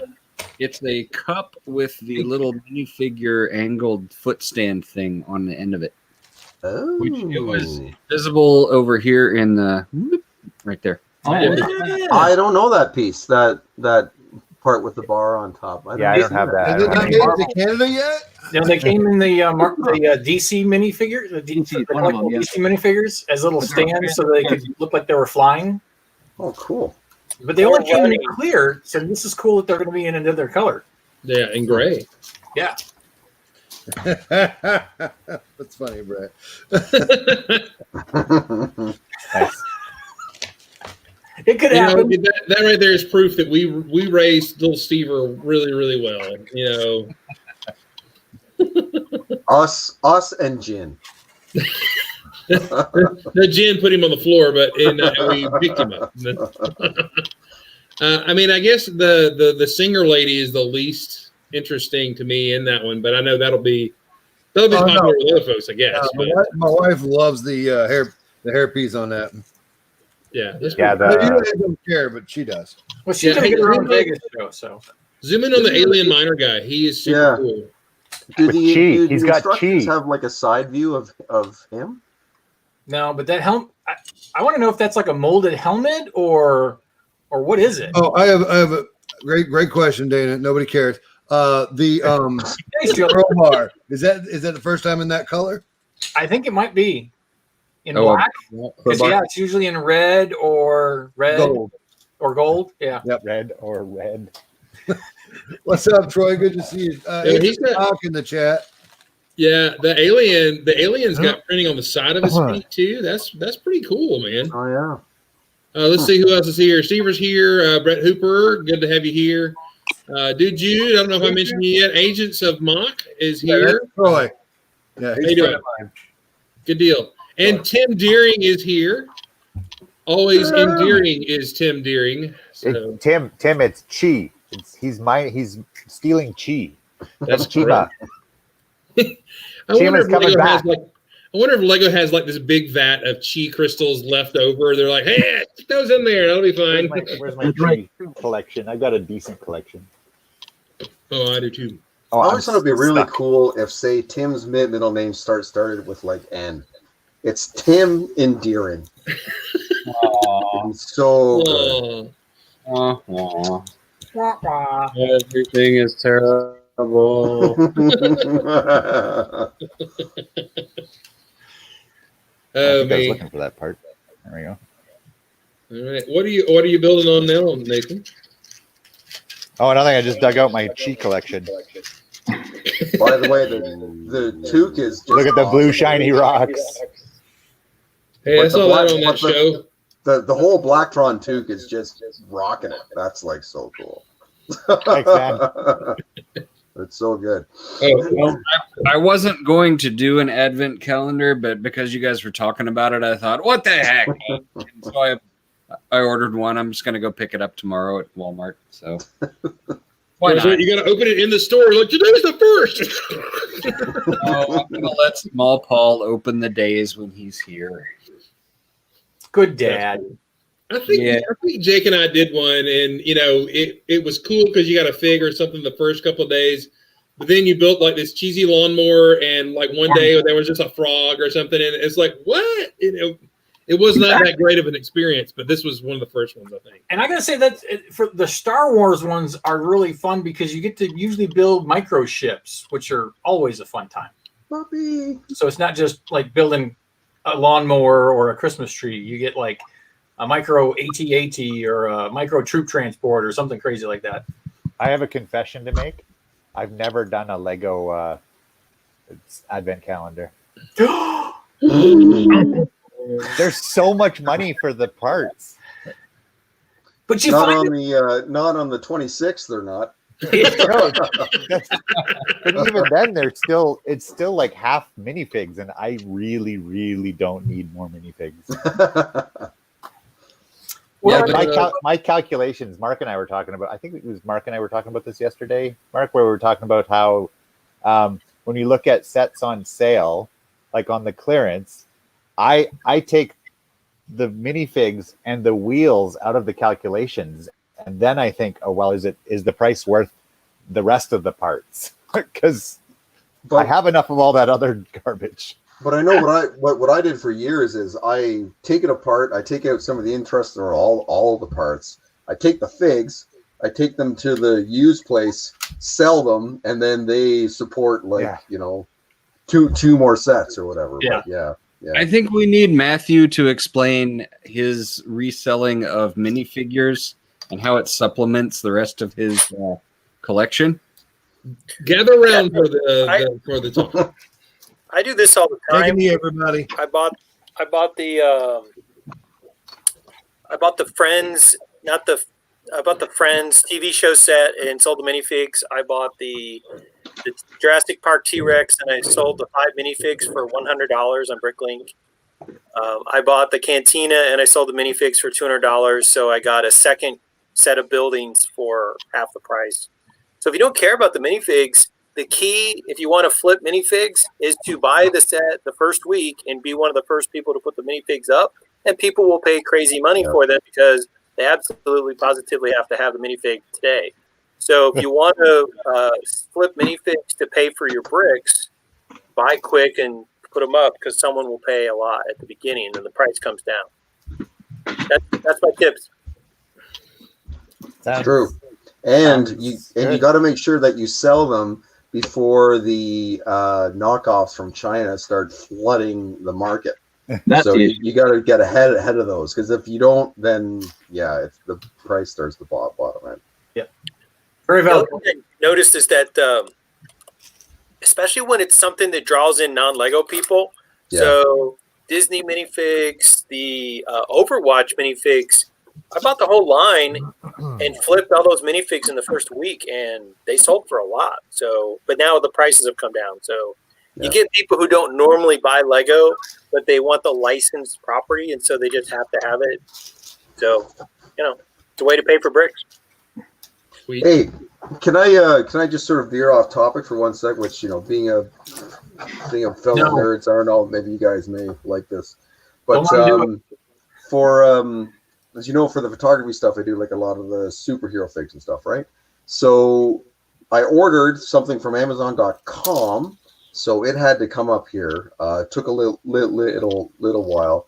It's a cup with the little minifigure angled foot stand thing on the end of it. Oh. Which it was visible over here in the right there. I don't know that piece. That part with the bar on top. Yeah, I don't have that. Has I it don't not have made any. it to Canada yet? You know, they came in the DC minifigure, the DC, one of them, yeah. DC minifigures as little stands so they could look like they were flying. Oh, cool. But they only came in clear, so this is cool that they're going to be in another color. Yeah, in gray. Yeah. That's funny, Brett. Nice. It could You know, happen. that right there is proof that we raised little Stever really, really well. You know, Us and Jin. the Jen put him on the floor, but we picked him up. I mean, I guess the singer lady is the least interesting to me in that one, but I know that'll be popular with other folks, I guess. My wife loves the hairpiece on that. Yeah, You don't care, but she does. Well, she's going to get her own Vegas show, so. Zoom in on the alien miner guy. He is super cool. Do With the, chi. do He's the got instructions chi. have like a side view of him? No, but that helmet, I want to know if that's like a molded helmet or what is it? Oh, I have a great question, Dana. Nobody cares. The crowbar, is that the first time in that color? I think it might be in black. Because it's usually in red or Gold. or gold. Yeah. Yep. Red or red. What's up, Troy? Good to see you. He's got in the chat. Yeah, the alien's got printing on the side of his feet too. That's pretty cool, man. Oh yeah. Let's see who else is here. Stever's here. Brett Hooper, good to have you here. Dude Jude, I don't know if I mentioned you yet. Agents of Mock is here. Yeah, Troy. Yeah, How you doing? Good deal. And Tim Deering is here. Always endearing is Tim Deering. So Tim, it's chi. He's stealing chi. that's Chima. I wonder if coming Lego back. has like this big vat of chi crystals left over. They're like, hey, stick those in there. That'll be fine. Where's my chi collection? I've got a decent collection. Oh, I do too. I always thought it'd be really cool if, say, Tim's middle name started with like N. It's Tim Endearing. So good. Everything is terrible. I think I was looking for that part. There we go. All right. What are you building on now, Nathan? Oh, nothing. I just dug out my chi collection. By the way, the toque is just Look at the blue awesome. shiny rocks. Hey, I saw that on that show. The whole Blacktron toque is just rocking it. That's like so cool. Thanks, man. It's so good. Well, I wasn't going to do an advent calendar, but because you guys were talking about it, I thought, what the heck? And so I ordered one. I'm just going to go pick it up tomorrow at Walmart. So why not? You got to open it in the store. Like, today's the first. Oh, I'm going to let Small Paul open the days when he's here. Good dad. I think Jake and I did one, and it was cool because you got a fig or something the first couple of days, but then you built like this cheesy lawnmower, and like one day there was just a frog or something, and it's like what it was not that great of an experience, but this was one of the first ones, I think. And I gotta say that for the Star Wars ones are really fun because you get to usually build micro ships, which are always a fun time. Puppy. So it's not just like building a lawnmower or a Christmas tree. You get like a micro AT-AT or a micro troop transport or something crazy like that. I have a confession to make. I've never done a Lego advent calendar. There's so much money for the parts. But you not on the 26th, they're not. But even then, it's still like half minifigs, and I really, really don't need more minifigs. My calculations, Mark and I were talking about, I think it was Mark and I were talking about this yesterday, Mark, where we were talking about how when you look at sets on sale, like on the clearance, I take the minifigs and the wheels out of the calculations, and then I think, oh well, is the price worth the rest of the parts? Because I have enough of all that other garbage. But I know what I did for years is I take it apart, I take out some of the interest or all the parts, I take the figs, I take them to the used place, sell them, and then they support two more sets or whatever. Yeah. But yeah. I think we need Matthew to explain his reselling of minifigures and how it supplements the rest of his collection. Gather around for the talk. I do this all the time. Take me, everybody. I bought the Friends, I bought the Friends TV show set and sold the minifigs. I bought the Jurassic Park T-Rex and I sold the 5 minifigs for $100 on Bricklink. I bought the Cantina and I sold the minifigs for $200. So I got a second set of buildings for half the price. So if you don't care about the minifigs, the key, if you want to flip minifigs, is to buy the set the first week and be one of the first people to put the minifigs up. And people will pay crazy money for them because they absolutely positively have to have the minifig today. So if you want to flip minifigs to pay for your bricks, buy quick and put them up because someone will pay a lot at the beginning and then the price comes down. That's my tips. That's true. And you got to make sure that you sell them before the knockoffs from China start flooding the market. So you got to get ahead of those, because if you don't, then if the price starts to bottom end. Yeah, very valid. The other thing I noticed is that, especially when it's something that draws in non-Lego people. Yeah. So Disney minifigs, the Overwatch minifigs. I bought the whole line and flipped all those minifigs in the first week, and they sold for a lot. So, but now the prices have come down. So you get people who don't normally buy Lego, but they want the licensed property, and so they just have to have it. So, it's a way to pay for bricks. Sweet. Hey, can I just sort of veer off topic for 1 sec? Which being a fellow nerds, I don't know, maybe you guys may like this, but for as you know, for the photography stuff, I do like a lot of the superhero figs and stuff, right? So I ordered something from Amazon.com, so it had to come up here. It took a little while,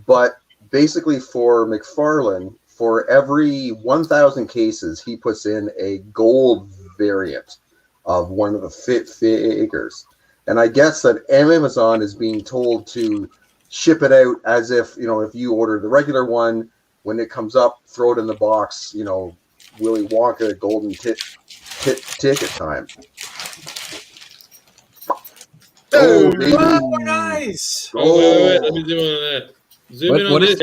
but basically for McFarlane, for every 1,000 cases, he puts in a gold variant of one of the figures. And I guess that Amazon is being told to ship it out as if you order the regular one, when it comes up, throw it in the box, Willy Wonka golden ticket time. Oh, nice. Oh, wait. Let me zoom in on that. Zoom in on this.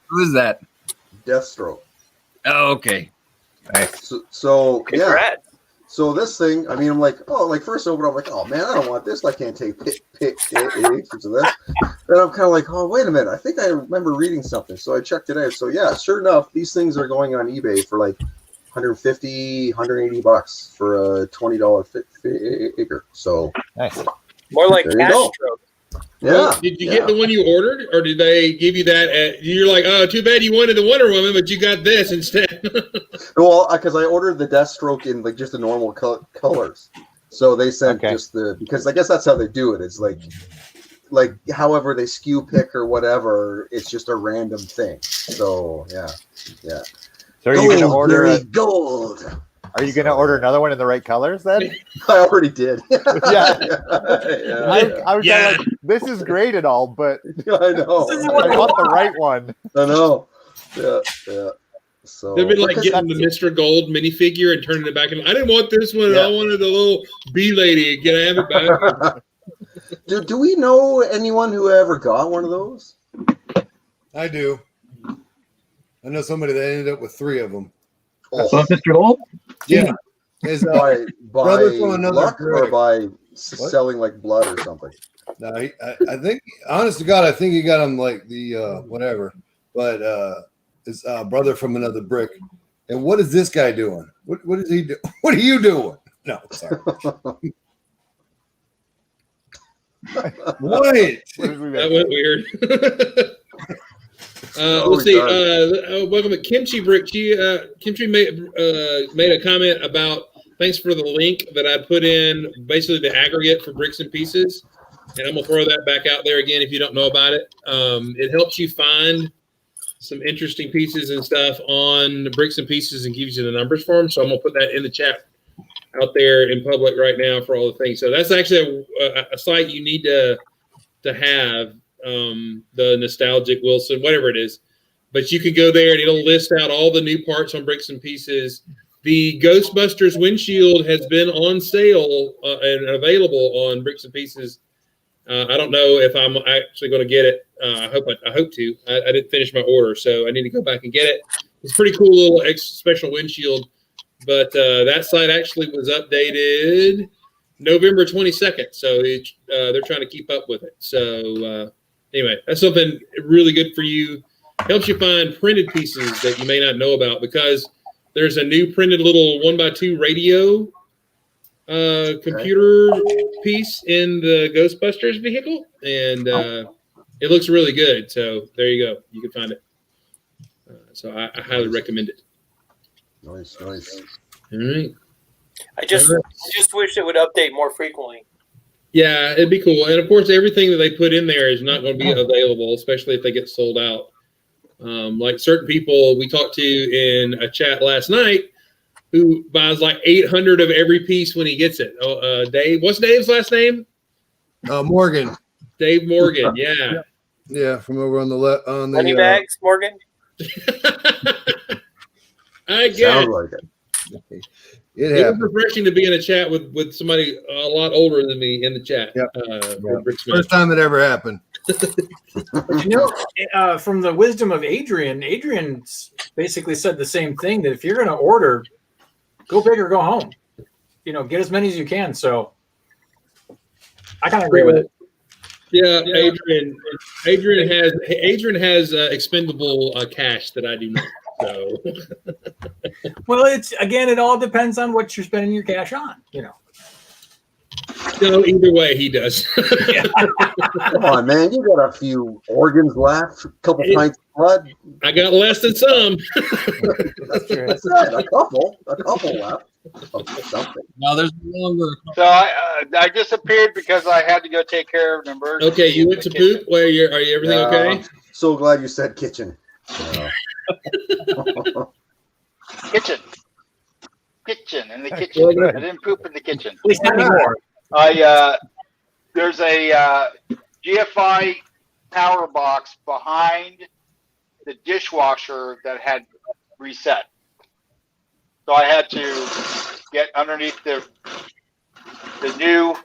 Who is that? Deathstroke. Oh, okay. Nice. So Congrats. So this thing, I mean, I'm like, first over, I'm like, oh man, I don't want this. I can't take pictures of this. Then I'm kind of like, oh, wait a minute. I think I remember reading something. So I checked it out. So yeah, sure enough, these things are going on eBay for like $150, $180 for a $20 figure. So nice. More like cash stroke. Yeah. Did you get the one you ordered, or did they give you that? You're like, oh, too bad you wanted the Wonder Woman, but you got this instead. Well, because I ordered the Deathstroke in like just the normal colors, so they sent just because I guess that's how they do it. It's like however they skew pick or whatever. It's just a random thing. So yeah. So are you going to order gold? Are you going to order another one in the right colors then? I already did. I was like, this is great and all, but I know. I want the right one. I know. Yeah. So they've been like getting the Mr. Gold minifigure and turning it back. And I didn't want this one. I wanted the little bee lady. Can I have it back? Do we know anyone who ever got one of those? I do. I know somebody that ended up with 3 of them. So Mr. Gold? Yeah. Is by brother from another luck or Greg. by selling like blood or something? No, I think, honest to God, I think he got him like the whatever. But it's brother from another brick. And what is this guy doing? What is he do? What are you doing? No, sorry. What? That went weird. Let's see. Welcome to Kimchi Brick. Kimchi made a comment about thanks for the link that I put in, basically the aggregate for bricks and pieces. And I'm gonna throw that back out there again if you don't know about it. It helps you find some interesting pieces and stuff on the bricks and pieces and gives you the numbers for them. So I'm gonna put that in the chat out there in public right now for all the things. So that's actually a site you need to have. The nostalgic Wilson, whatever it is, but you can go there and it'll list out all the new parts on bricks and pieces. The Ghostbusters windshield has been on sale and available on bricks and pieces. I don't know if I'm actually going to get it. I hope to. I didn't finish my order, so I need to go back and get it. It's a pretty cool little special windshield, but that site actually was updated November 22nd, so they're trying to keep up with it. So anyway, that's something really good for you. Helps you find printed pieces that you may not know about because there's a new printed little 1x2 radio computer piece in the Ghostbusters vehicle, and it looks really good. So there you go. You can find it. So I highly recommend it. Nice. All right. I just wish it would update more frequently. Yeah, it'd be cool. And of course, everything that they put in there is not going to be available, especially if they get sold out. Like certain people we talked to in a chat last night who buys like 800 of every piece when he gets it. Dave, what's Dave's last name? Morgan. Dave Morgan. Yeah. Yeah, from over on the left. On the Money bags, Morgan. I get Sounds it. like it. It It was happened. refreshing to be in a chat with somebody a lot older than me in the chat. Yep. Rick Smith. First time it ever happened. From the wisdom of Adrian basically said the same thing, that if you're going to order, go big or go home. Get as many as you can. So I kind of agree with it. Yeah, Adrian has expendable cash that I do not. So, Well, it all depends on what you're spending your cash on. no, either way, he does. Come on, man. You got a few organs left, a couple pints of blood. I got less than some. That's right. A couple left. Something. No, there's no longer. So I disappeared because I had to go take care of an emergency. Okay, you went to poop. Are you everything okay? I'm so glad you said kitchen. Kitchen in the kitchen. I didn't poop in the kitchen. At least not anymore. There's a GFI power box behind the dishwasher that had reset. So I had to get underneath the new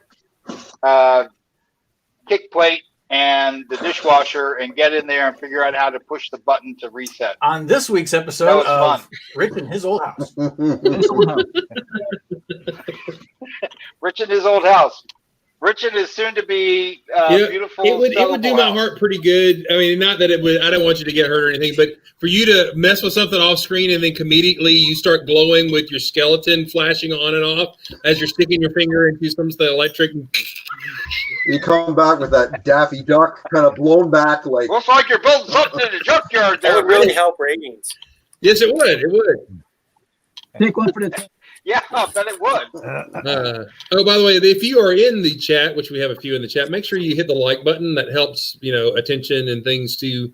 kick plate and the dishwasher and get in there and figure out how to push the button to reset. On this week's That episode was of fun. Rich in His Old House. Rich in his old house. Rich in his soon to be beautiful. It would do my house. heart pretty good. I mean, not that it would. I don't want you to get hurt or anything, but for you to mess with something off screen and then comedically you start glowing with your skeleton flashing on and off as you're sticking your finger into some of the electric, You come back with that Daffy Duck kind of blown back, like Looks like you're building something in the junkyard That there. would really help ratings. Yes, it would. It would. Take one for the team. Yeah, I bet it would. Oh, by the way, if you are in the chat, which we have a few in the chat, make sure you hit the like button. That helps, attention and things to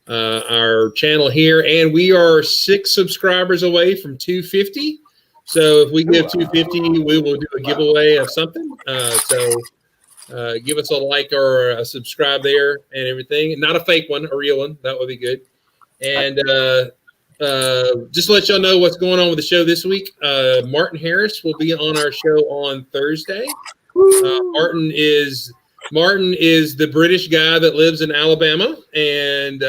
our channel here. And we are 6 subscribers away from 250. So if we get 250, we will do a giveaway of something. So give us a like or a subscribe there and everything. Not a fake one, a real one. That would be good. And just to let y'all know what's going on with the show this week. Martin Harris will be on our show on Thursday. Martin is the British guy that lives in Alabama, and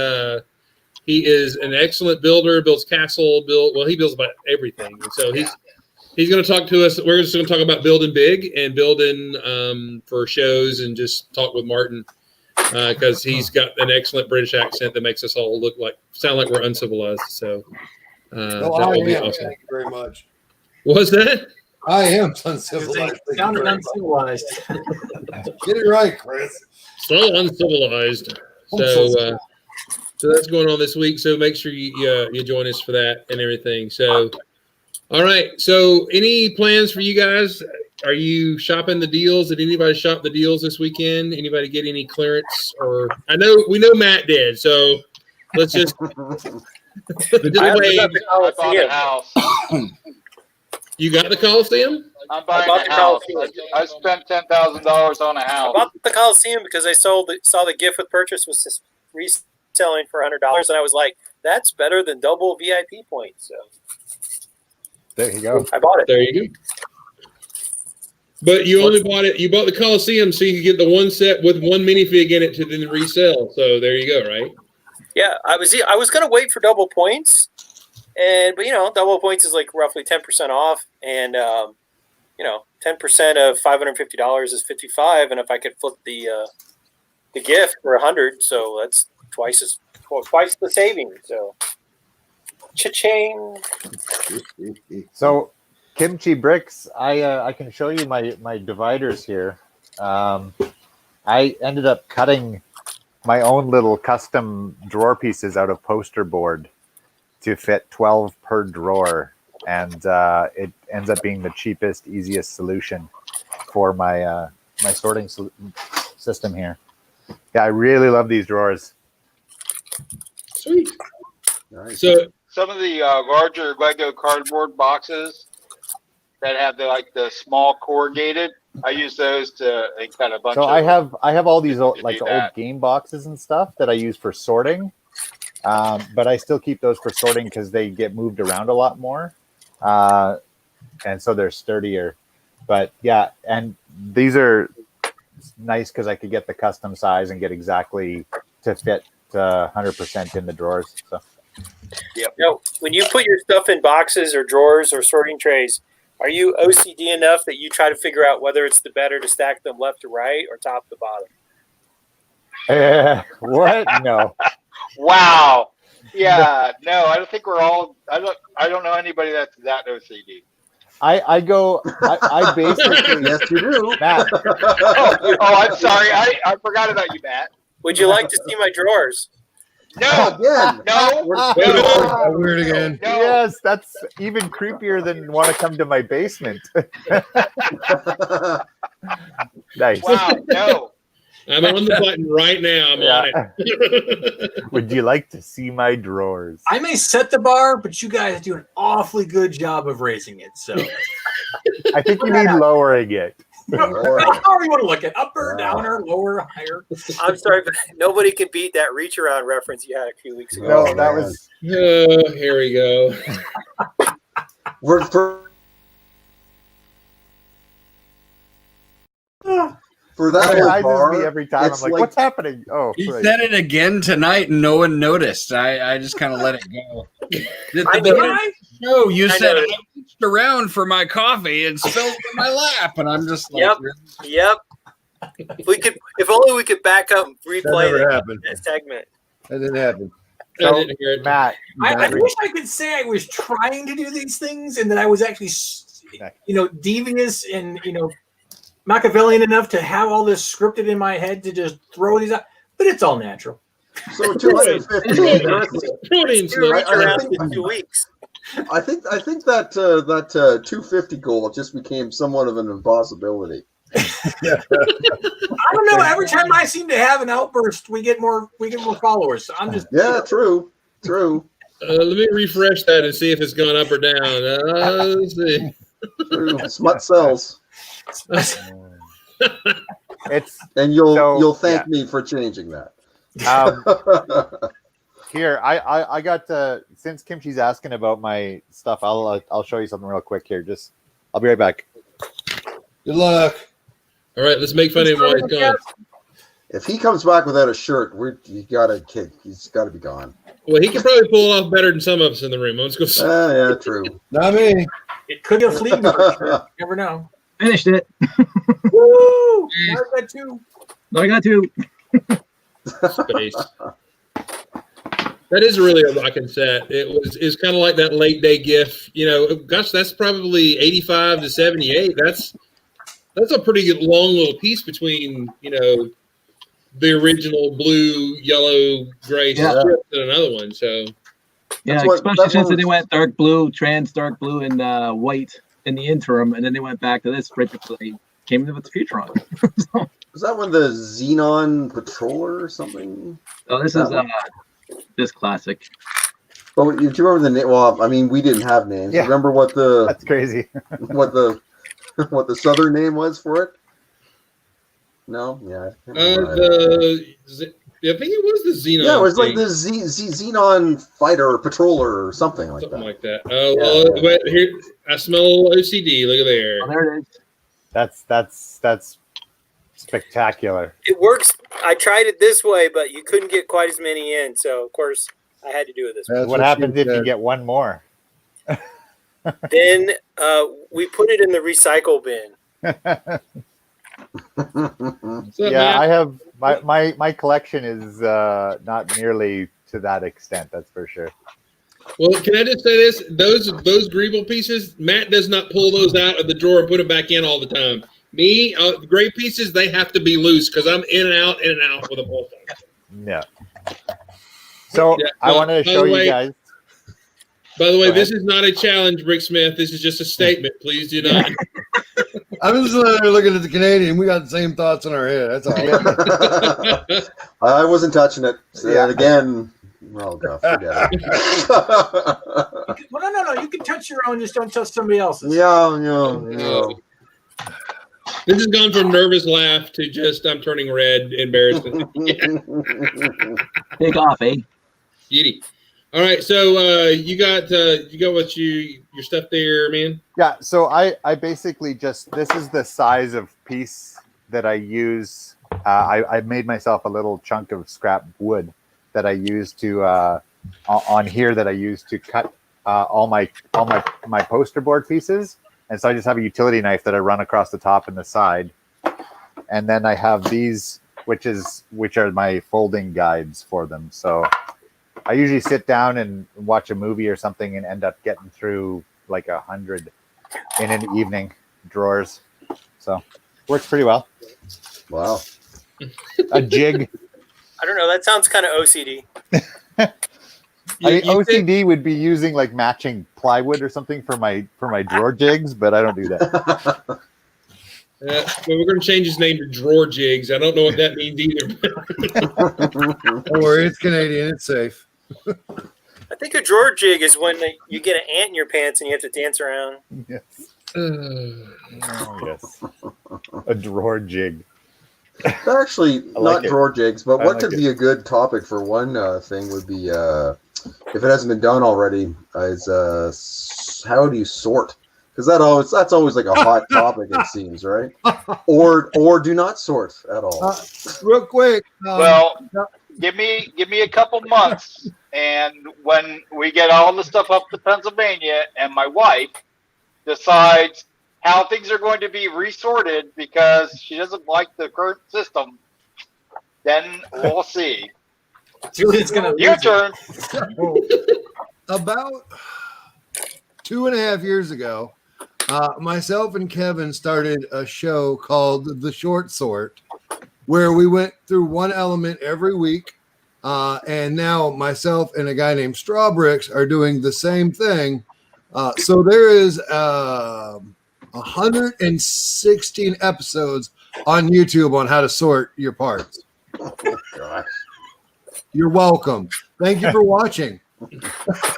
he is an excellent builder. Builds castle, he builds about everything. And so he's going to talk to us. We're just going to talk about building big and building for shows, and just talk with Martin. Because he's got an excellent British accent that makes us all sound like we're uncivilized. So that will be awesome. Thank you very much. What's that? I am uncivilized. Sounded uncivilized. Get it right, Chris. So uncivilized. So that's going on this week. So make sure you join us for that and everything. So, all right. So any plans for you guys? Are you shopping the deals? Did anybody shop the deals this weekend? Anybody get any clearance? Or we know Matt did. So let's just. I bought a house. You got the Coliseum? I'm buying a house. I spent $10,000 on a I house. bought the Coliseum because I saw the gift with purchase was just reselling for $100, and I was like, that's better than double VIP points. So There you go. I bought it. There you go. But you only bought it. You bought the Coliseum so you could get the one set with one minifig in it to then resell. So there you go, right? Yeah, I was going to wait for double points, but double points is like roughly 10% off, and 10% of $550 is $55, and if I could flip the gift for $100, so that's twice the saving. So, cha-ching. So, Kimchi Bricks, I can show you my dividers here. I ended up cutting my own little custom drawer pieces out of poster board to fit 12 per drawer, and it ends up being the cheapest, easiest solution for my my sorting system here. Yeah, I really love these drawers. Sweet. nice. So Some of the larger Lego cardboard boxes that have the small corrugated, I use those to kind of bunch. So I have all these old that. game boxes and stuff that I use for sorting, but I still keep those for sorting because they get moved around a lot more, and so they're sturdier. But yeah, and these are nice because I could get the custom size and get exactly to fit 100% in the drawers. So. Yep. When you put your stuff in boxes or drawers or sorting trays, are you OCD enough that you try to figure out whether it's better to stack them left to right or top to bottom? What? No. Wow. Yeah. No, I don't think we're all. I don't know anybody that's that OCD. I basically Yes, you do. Matt. Oh, I'm sorry. I forgot about you, Matt. Would you like to see my drawers? No. Again. No. Oh, weird again. No. Yes, that's even creepier than want to come to my basement. Nice. Wow. No. I'm on the button right now. I'm on it. Would you like to see my drawers? I may set the bar, but you guys do an awfully good job of raising it. So I think you need lowering it. however you want to look at, up or down or lower, higher. I'm sorry, but nobody can beat that reach around reference you had a few weeks ago. No, that was Oh, here we go. For that it whole surprises bar, me every time. I'm it's like, like- what's happening? Oh, He right. said it again tonight, and no one noticed. I just kind of let it go. I know. No, you I said know. I reached around for my coffee and spilled it in my lap, and I'm just like, Yep. If only we could back up and That replay never happened. that segment. That didn't happen. I didn't hear it. Matt, I wish I could say I was trying to do these things and that I was actually, devious and, Machiavellian enough to have all this scripted in my head to just throw these out, but it's all natural. So 250. Freudian Two slip. reach around in 2 weeks. I think that 250 goal just became somewhat of an impossibility. I don't know. Every time I seem to have an outburst, we get more followers. So I'm just True. Let me refresh that and see if it's gone up or down. Let's see. True. Smut sells, and you'll thank me for changing that. Here, I got since Kimchi's asking about my stuff, I'll show you something real quick here. I'll be right back. Good luck. All right, let's make fun of him while he's gone. If he comes back without a shirt, he's got to be gone. Well, he can probably pull it off better than some of us in the room. Let's go. Yeah, true. Not me. it could be a fleeting shirt. You never know. Finished it. Woo! Now I got two. No, I got two. Space. That is really a rocking set. It's kind of like that late day GIF. Gosh, that's probably 85 to 78. That's a pretty long little piece between the original blue, yellow, gray strip and another one. So especially since they went dark blue, trans dark blue, and white in the interim, and then they went back to this right before they came in with the future on. Was that one the Xenon Patroller or something? Oh, this is this classic. Oh, do you remember the name? Well, I mean, we didn't have names. Yeah. Remember what That's crazy. what the southern name was for it? No, yeah. I think it was the Xenon. Yeah, it was like the Xenon Fighter Patroller or something like that. Oh, wait, here I smell OCD. Look at there. Oh, there it is. That's spectacular. It works. I tried it this way, but you couldn't get quite as many in. So, of course, I had to do it this way. What happens if you get one more? Then we put it in the recycle bin. Yeah, I have my collection is not nearly to that extent. That's for sure. Well, can I just say this? Those Greeble pieces, Matt does not pull those out of the drawer and put them back in all the time. Me, gray pieces, they have to be loose because I'm in and out with them all the time. Yeah. So I wanted to show you guys. By the way, this is not a challenge, Rick Smith. This is just a statement. Please do not. I'm just looking at the Canadian. We got the same thoughts in our head. That's all. I wasn't touching it. And again, oh God, forget it. Well, no. You can touch your own. Just don't touch somebody else's. Yeah. This has gone from nervous laugh to just I'm turning red, embarrassment. Take off, eh? Giddy. All right, so you got what your stuff there, man? Yeah, so I basically this is the size of piece that I use. I made myself a little chunk of scrap wood that I use to on here that I use to cut all my poster board pieces. And so I just have a utility knife that I run across the top and the side. And then I have these, which are my folding guides for them. So I usually sit down and watch a movie or something and end up getting through like 100 in an evening drawers. So works pretty well. Wow. A jig. I don't know. That sounds kind of OCD. I mean, OCD would be using like matching plywood or something for my drawer jigs, but I don't do that. Well, we're going to change his name to Drawer Jigs. I don't know what that means either. Don't worry, it's Canadian. It's safe. I think a drawer jig is when you get an ant in your pants and you have to dance around. Yes. Yes. A drawer jig. They're actually like not drawer jigs, but what like could it. be a good topic for one thing would be, if it hasn't been done already, is how do you sort? Because that's always like a hot topic, it seems, right? Or do not sort at all. Real quick. Well, give me a couple months, and when we get all the stuff up to Pennsylvania, and my wife decides how things are going to be resorted because she doesn't like the current system, then we'll see. Julian's gonna Your turn. About 2.5 years ago, myself and Kevin started a show called The Short Sort, where we went through one element every week. And now myself and a guy named Strawbricks are doing the same thing. So there is 116 episodes on YouTube on how to sort your parts. You're welcome. Thank you for watching.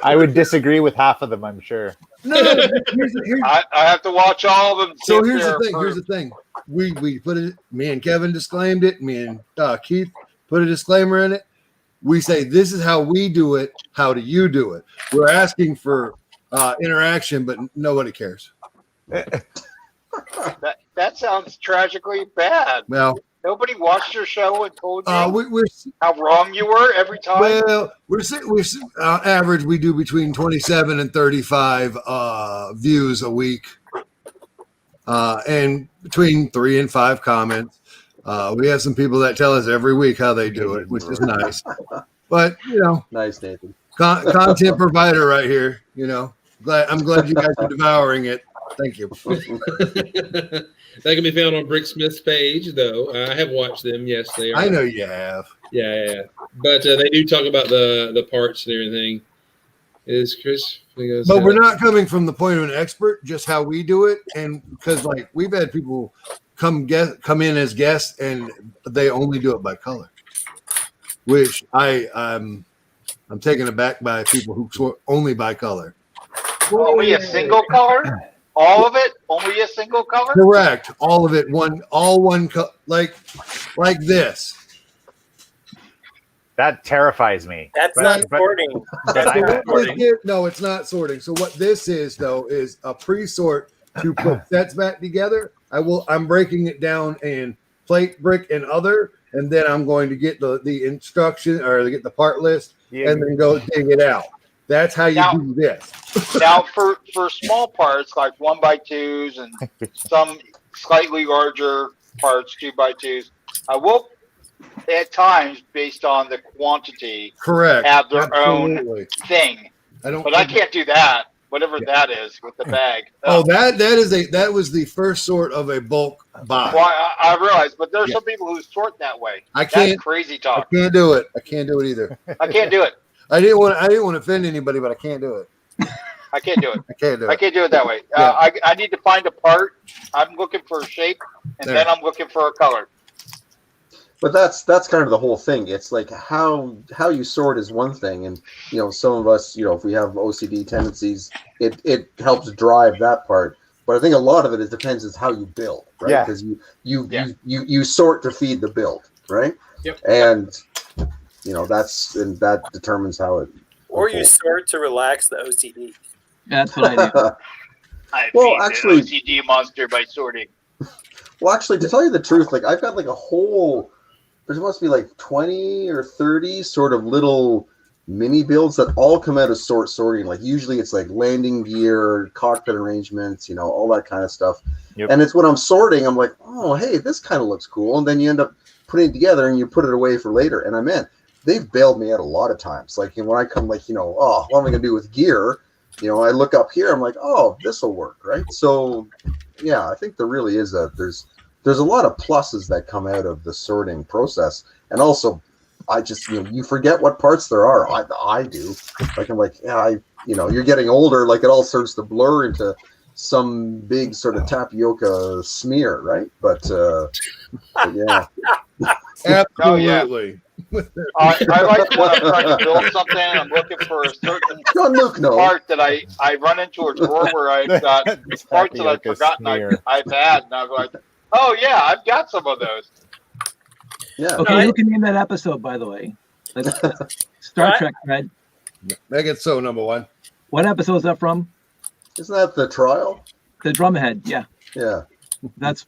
I would disagree with half of them, I'm sure. No, here's I have to watch all of them. so here's the thing. Here's the thing. We put it. Me and Kevin disclaimed it. Me and Keith put a disclaimer in it. We say this is how we do it. How do you do it? We're asking for interaction, but nobody cares. That sounds tragically bad. Well, Nobody watched your show and told you we're how wrong you were every time. well, we're average. We do between 27 and 35 views a week, and between 3 and 5 comments. We have some people that tell us every week how they do it, which is nice. But Nice, Nathan. Content provider right here. I'm glad you guys are devouring it. Thank you. That can be found on Bricksmith's page, though. I have watched them. Yes, they are. I know you have. Yeah. But they do talk about the parts and everything. Is Chris? But we're not coming from the point of an expert, just how we do it, and because we've had people come in as guests, and they only do it by color, which I'm taken aback by people who sort only by color. Only a single color? All of it? Only a single color? Correct. All of it. All one like this. That terrifies me. That's not sorting. No, it's not sorting. So what this is, though, is a pre-sort to put sets back together. I'm breaking it down in plate, brick, and other, and then I'm going to get the instruction or get the part list and then go dig it out. That's how you do this. Now, for small parts like 1x2s and some slightly larger parts, 2x2s, I will at times, based on the quantity, correct, have their own thing. But I can't do that. Whatever that is with the bag. That was the first sort of a bulk buy. Well, I realize, but there's some people who sort that way. That's crazy talk. I can't do it. I can't do it either. I can't do it. I didn't want to offend anybody, but I can't do it. I can't do it. I can't do it. I can't do it that way. I need to find a part. I'm looking for a shape, and then I'm looking for a color. But that's kind of the whole thing. It's like how you sort is one thing, and some of us, if we have OCD tendencies, it helps drive that part. But I think a lot of it depends on how you build, right? Because you sort to feed the build, right? Yep. And that determines how it. Or you sort to relax the OCD. That's what I do. I feed the OCD monster by sorting. Well, actually, to tell you the truth, I've got a whole. There must be 20 or 30 sort of little mini builds that all come out of sorting. Usually it's landing gear, cockpit arrangements, all that kind of stuff. Yep. And it's when I'm sorting, I'm like, oh, hey, this kind of looks cool. And then you end up putting it together and you put it away for later. And they've bailed me out a lot of times. When I come what am I going to do with gear? I look up here, I'm like, oh, this will work, right? So, yeah, I think there really is there's a lot of pluses that come out of the sorting process. And also, I just, you forget what parts there are. I do. I'm like, you're getting older. It all starts to blur into some big sort of tapioca smear, right? But yeah. Absolutely. I like when I'm trying to build something. I'm looking for a certain part that I run into a drawer where I've got parts that I've forgotten I've had. And I was like, oh, yeah, I've got some of those. Yeah. Okay, who can name that episode, by the way? Star Trek, Fred. Make it so, number one. What episode is that from? Isn't that the trial? The Drumhead, yeah. Yeah. That's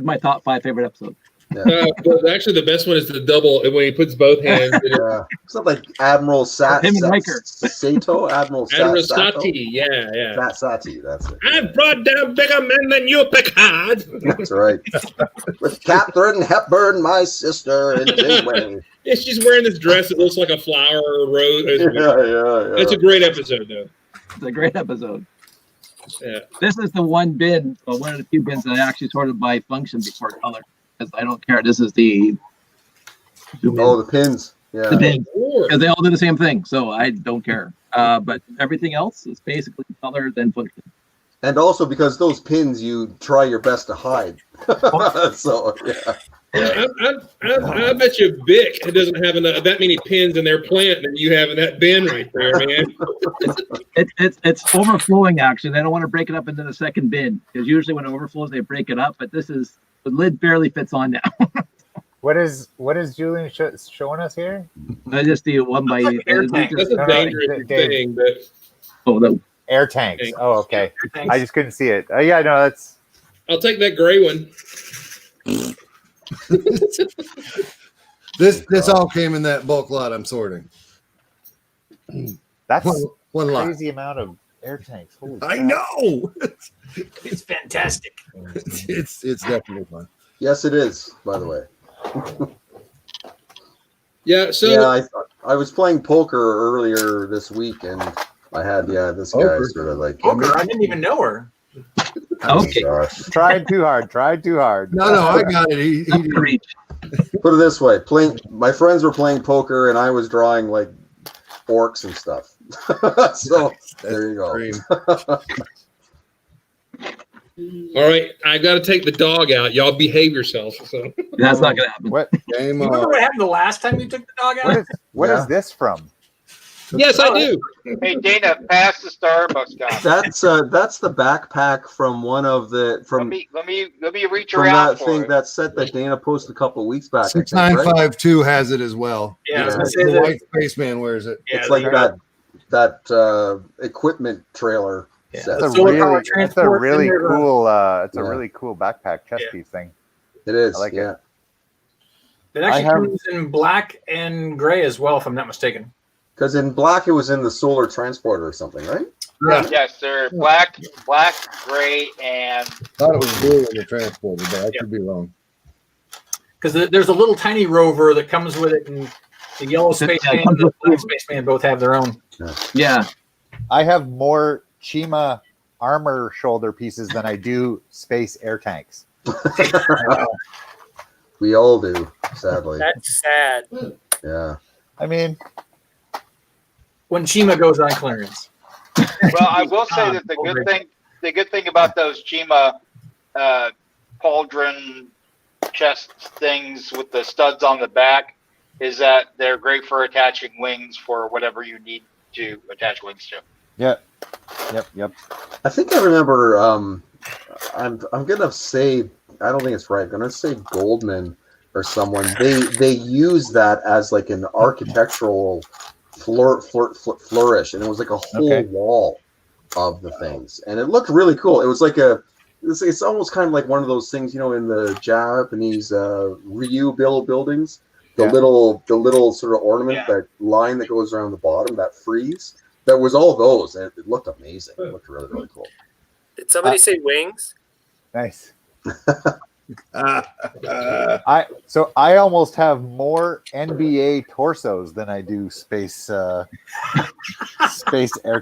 my top 5 favorite episode. Yeah. But actually, the best one is the double when he puts both hands. It's not like Admiral Sato. Admiral Sati. Yeah. Sati, that's it. I've brought down bigger men than you, Picard. That's right. With Catherine Hepburn, my sister, in Janeway. Yeah, she's wearing this dress that looks like a flower or a rose. Yeah. It's a great episode, though. It's a great episode. Yeah. This is the one bin, or one of the few bins that I actually sorted by function before color, because I don't care. This is the Oh, the pins. the Yeah. bin, Lord. because they all do the same thing, so I don't care. But everything else is basically color then function. And also because those pins you try your best to hide. So yeah. Yeah, I bet you Vic doesn't have that many pins in their plant that you have in that bin right there, man. It's overflowing actually. They don't want to break it up into the second bin, because usually when it overflows they break it up. But this is the lid barely fits on now. What is Julian showing us here? I just do one by. Like air tank. That's a No, dangerous Dave. thing, but Oh no. Air tanks. Tanks. Oh, okay. Air tanks. I just couldn't see it. Yeah, no, that's I'll take that gray one. This all came in that bulk lot I'm sorting. that's One lot. crazy amount of air tanks. Holy I crap. know. It's fantastic. It's definitely fun. Yes, it is, by the way. Yeah, so Yeah, I was playing poker earlier this week, and I had this guy Poker? sort of like. Poker, I didn't even know her. Okay. Gosh. Tried too hard. No, I got it. He didn't. Reach. Put it this way: my friends were playing poker, and I was drawing like orcs and stuff. So there you go. Dream. all right, I got to take the dog out. Y'all behave yourselves. So That's not gonna happen. What Game You remember on. what happened the last time you took the dog out? what Yeah. is this from? yes, I do. Hey, Dana, pass the Starbucks guy. That's the backpack from one of the Let from me reach from around that for thing it. that set that Dana posted a couple of weeks back. I think, right? 6952 has it as well. Yeah, I was Yeah. gonna say The that. white spaceman wears it. Yeah, It's like the- that equipment trailer Yeah. set. That's a solar power really, that's a transport really in there, cool. It's a Yeah. really cool backpack chest Yeah. piece thing. It is. I like it. yeah. It actually I have- comes in black and gray as well, if I'm not mistaken. Because in black, it was in the solar transporter or something, right? Yeah. Yes, they're black, gray, and Thought it was blue in the transporter, but I could be wrong. Because there's a little tiny rover that comes with it, and the yellow spaceman and the black spaceman both have their own. Yeah. I have more Chima armor shoulder pieces than I do space air tanks. We all do, sadly. That's sad. Yeah. I mean, When Chima goes on clearance. well, I will say that the good thing about those Chima pauldron chest things with the studs on the back is that they're great for attaching wings for whatever you need to attach wings to. yep. I think I remember. I'm gonna say I don't think it's right. I'm gonna say Goldman or someone. They use that as like an architectural flourish, and it was like a whole wall of the things, and it looked really cool. It was like it's almost kind of like one of those things, in the Japanese Ryu buildings. The little sort of ornament, that line that goes around the bottom, that frieze. That was all those, and it looked amazing. It looked really, really cool. Did somebody say wings? Nice. Uh, I almost have more NBA torsos than I do space air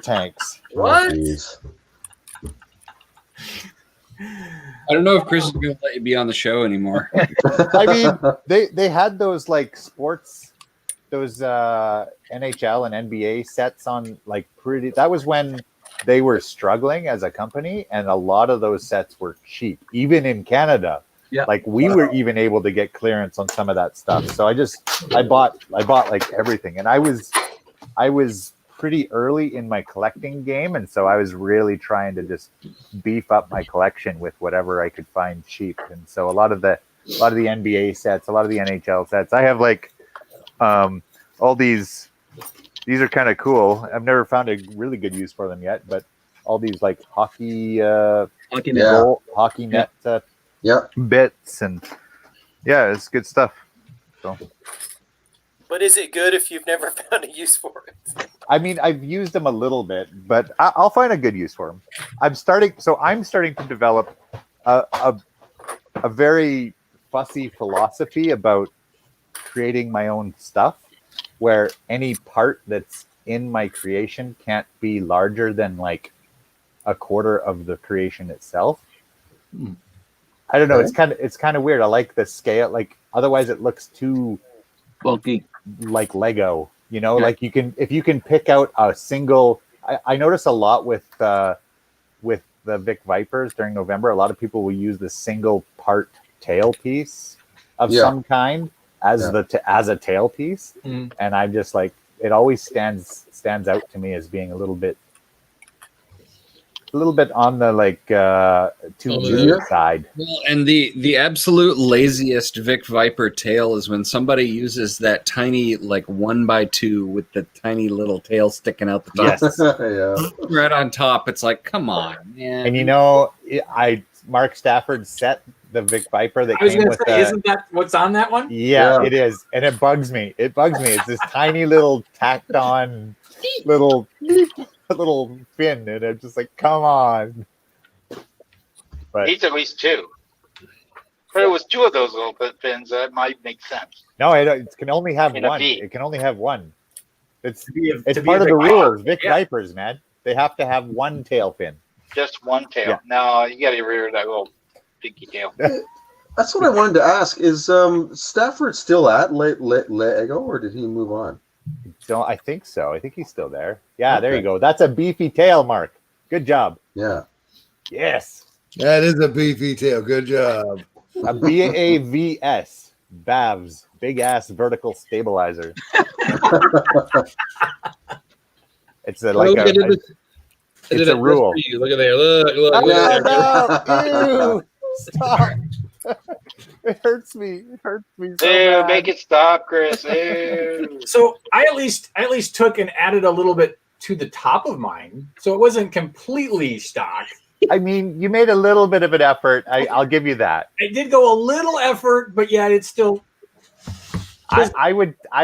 tanks. What? Oh, geez. I don't know if Chris is going to let you be on the show anymore. I mean, they had those like sports, those NHL and NBA sets on like pretty. That was when they were struggling as a company, and a lot of those sets were cheap, even in Canada. Yeah. Like we were even able to get clearance on some of that stuff. So I bought like everything, and I was pretty early in my collecting game, and so I was really trying to just beef up my collection with whatever I could find cheap. And so a lot of the NBA sets, a lot of the NHL sets, I have like all these are kind of cool. I've never found a really good use for them yet, but all these like hockey net Yeah. bits, and yeah, it's good stuff. So But is it good if you've never found a use for it? I mean, I've used them a little bit, but I'll find a good use for them. I'm starting to develop a very fussy philosophy about creating my own stuff, where any part that's in my creation can't be larger than like a quarter of the creation itself. I don't know. Okay. It's kind of weird. I like the scale. Like otherwise, it looks too Bulky. like Lego. You know, Yeah. like if you can pick out a single. I notice a lot with the Vic Vipers during November. A lot of people will use the single part tailpiece of some kind as as a tailpiece, and I'm just like, it always stands out to me as being a little bit on the like too easy side. Well, and the absolute laziest Vic Viper tail is when somebody uses that tiny like 1x2 with the tiny little tail sticking out the top. Yes. Yeah. Right on top. It's like, come on, man. And you know, Mark Stafford set the Vic Viper that I was came going with to say, isn't that what's on that one? Yeah, it is, and it bugs me. It's this tiny little tacked on little fin, and I'm just like, come on. But Needs at least two. But it was two of those little fins. That might make sense. no, it can only have In a one. V. It can only have one. It's To be part of the Vic rules. Vic Yeah. Vipers, man, they have to have one tail fin. Just one tail. Yeah. No, you got to get rid of that little pinky tail. That's what I wanted to ask. Is Stafford still at Lego, or did he move on? So I think so. I think he's still there. Yeah, there you Okay. go. That's a beefy tail, Mark. Good job. Yeah. Yes, That is a beefy tail. Good job. a BAVS, BAVS, big ass vertical stabilizer. It's a, like Look, a, I did this- I it's did a it just rule. for you. Look at there. Look at there. No, ew, stop. It hurts me. It hurts me so Ew, bad. make it stop, Chris. Ew. So I at least took and added a little bit to the top of mine, so it wasn't completely stock. I mean, you made a little bit of an effort. I'll give you that. I did go a little effort, but yet it's still. I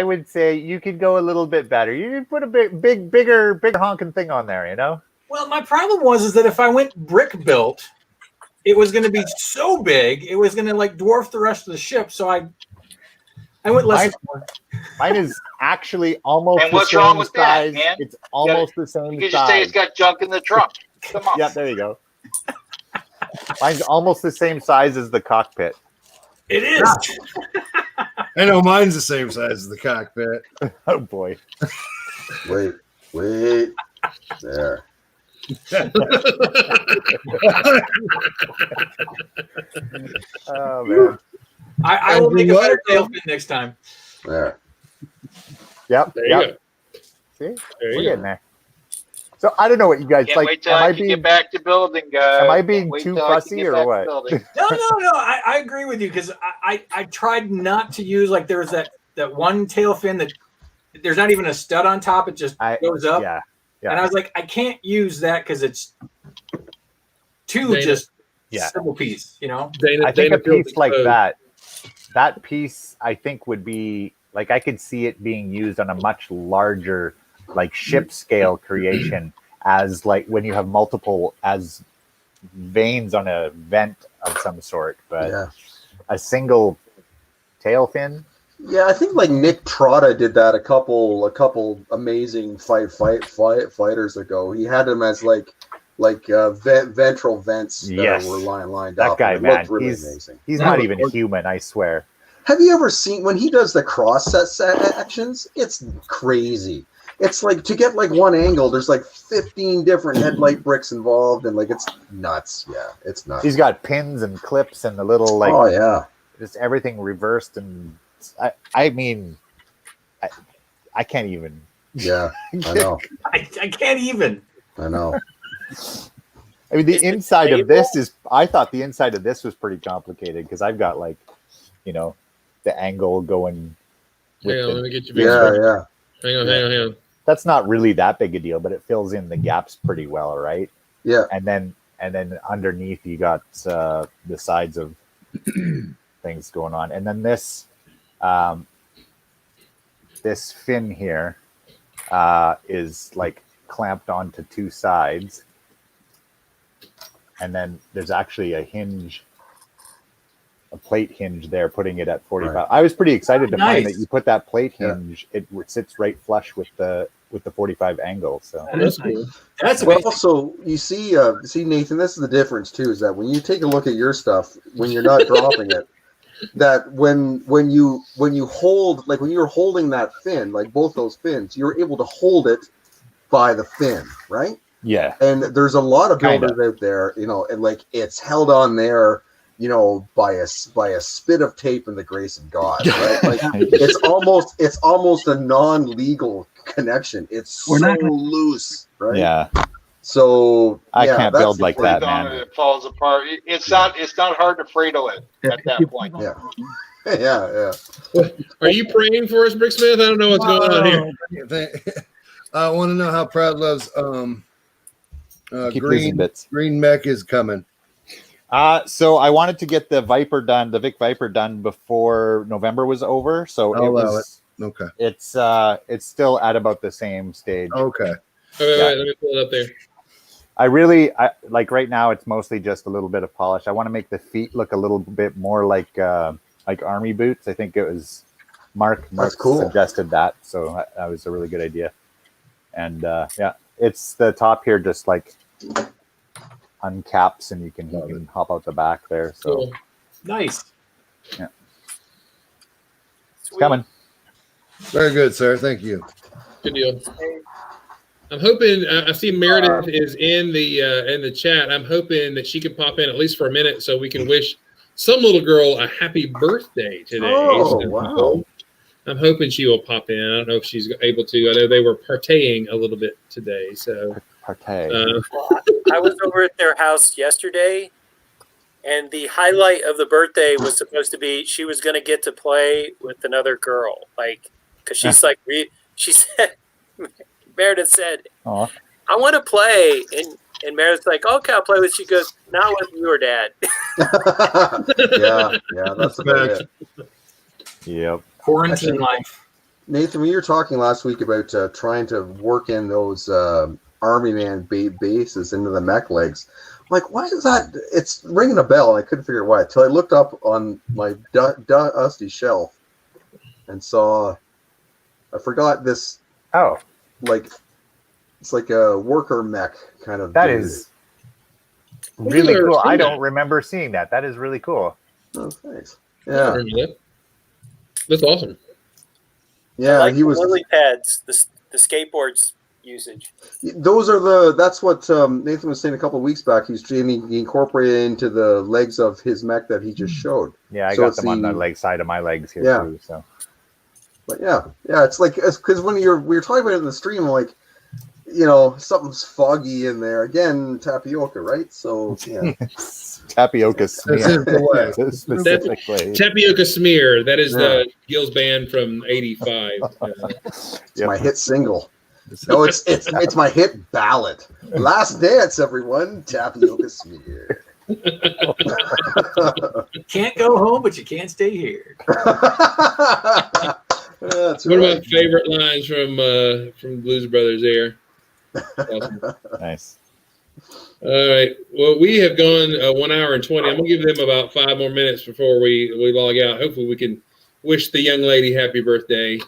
would say you could go a little bit better. You could put a bigger honking thing on there. You know. Well, my problem was that if I went brick built, it was going to be so big, it was going to like dwarf the rest of the ship. So I went less. Mine is actually almost And the what's same wrong with that, size. man? It's almost the same You can just say size. it's got junk in the trunk. Come on. Yeah, there you go. Mine's almost the same size as the cockpit. It is. I know mine's the same size as the cockpit. Oh boy. Wait. There. Oh man. I will make a better tail fin next time. There. Yep. There you Yep. go. See, There we're you getting go. there. So I don't know what you guys Can't like. wait till Am I I can being get back to building, guys. am I Can't being wait too till I can fussy get or back to what? building. No. I agree with you because I tried not to use like there was that one tail fin that there's not even a stud on top. It just goes up. Yeah. And I was like, I can't use that because it's too Dana. just Yeah. simple piece, you know? I think a built piece the like code. that piece, I think would be like I could see it being used on a much larger, like ship scale creation, as like when you have multiple as veins on a vent of some sort. But Yeah. a single tail fin, Yeah, I think like Nick Trotta did that a couple amazing fighters ago. He had them as like ventral vents that Yes. were lined that up. guy, It man, looked really he's amazing. not even human, I swear. Have you ever seen when he does the cross set actions? It's crazy. It's like to get like one angle, there's like 15 different headlight bricks involved, and like it's nuts. Yeah, it's nuts. He's got pins and clips and the little like Oh yeah. just everything reversed, and I mean I can't even. Yeah, I know. I can't even. I know. I mean, the Is it inside of stable? this is. I thought the inside of this was pretty complicated because I've got like, you know, the angle going. with Hang on, the- let me get you. Yeah. Hang on. That's not really that big a deal, but it fills in the gaps pretty well, right? Yeah. And then underneath you got the sides of things going on, and then this this fin here is like clamped onto two sides, and then there's actually a hinge, a plate hinge there, putting it at 45. Right. I was pretty excited to find Nice. that you put that plate Yeah. hinge, it sits right flush with the with the 45 angle. So That's cool. That's Well, amazing. also you see Nathan, this is the difference too, is that when you take a look at your stuff, when you're not dropping it, that when you hold, like when you're holding that fin, like both those fins, you're able to hold it by the fin, right? yeah, And there's a lot of Kinda. builders out there, and like it's held on there, by a spit of tape and the grace of God, right? Like it's almost a non-legal connection. It's We're so not gonna- loose, right? yeah. So I yeah, can't that's build the like thing. that, on man. it, it falls apart. It's not hard to Fredo it at that point. Yeah. Yeah. Are you praying for us, Bricksmith? I don't know what's going on here. I want to know how Proud Love's Keep losing bits. green mech is coming. So I wanted to get the Viper done, the Vic Viper done before November was over. So I'll it allow was. Okay. It's still at about the same stage. Okay. Wait, let me pull it up there. I like right now. It's mostly just a little bit of polish. I want to make the feet look a little bit more like army boots. I think it was Mark cool. suggested that, so that was a really good idea. And yeah, it's the top here just like uncaps, and you can hop out the back there. So Cool. Nice. yeah, it's coming. Very good, sir. Thank you. Good deal. I'm hoping. I see Meredith is in the chat. I'm hoping that she can pop in at least for a minute so we can wish some little girl a happy birthday today. Oh, So wow. I'm hoping she will pop in. I don't know if she's able to. I know they were partying a little bit today. So Partay. I was over at their house yesterday, and the highlight of the birthday was supposed to be she was going to get to play with another girl, like because she's like she said. Meredith said, Aw. I want to play. And Meredith's like, okay, I'll play with you. She goes, not with your dad. yeah, that's about it. Yep. Quarantine Actually, life. Nathan, when you were talking last week about trying to work in those Army Man bases into the mech legs, I'm like, why is that? It's ringing a bell, and I couldn't figure out why. Until I looked up on my dusty shelf and saw, I forgot this, Oh, like, it's like a worker mech kind of. that dude. is really I've never cool. seen I that. don't remember seeing that. That is really cool. Oh, thanks. I Yeah, remember that. That's awesome. yeah. Like He was. lily pads, the skateboards usage. Those are that's what Nathan was saying a couple of weeks back. He incorporated into the legs of his mech that he just showed. Yeah, I So got it's them on the the- leg side of my legs here Yeah. too. So But yeah, it's like because when we were talking about it in the stream, I'm like, something's foggy in there again. Tapioca, right? So yeah, tapioca This smear is the way. specifically. Tapioca Smear. That is the Gills band from '85. it's my hit single. No, it's my hit ballad. Last dance, everyone. Tapioca smear. Can't go home, but you can't stay here. That's One of my right. favorite lines from Blues Brothers there. Awesome. Nice. All right. Well, we have gone 1 hour and 20. I'm gonna give them about 5 more minutes before we log out. Hopefully, we can wish the young lady happy birthday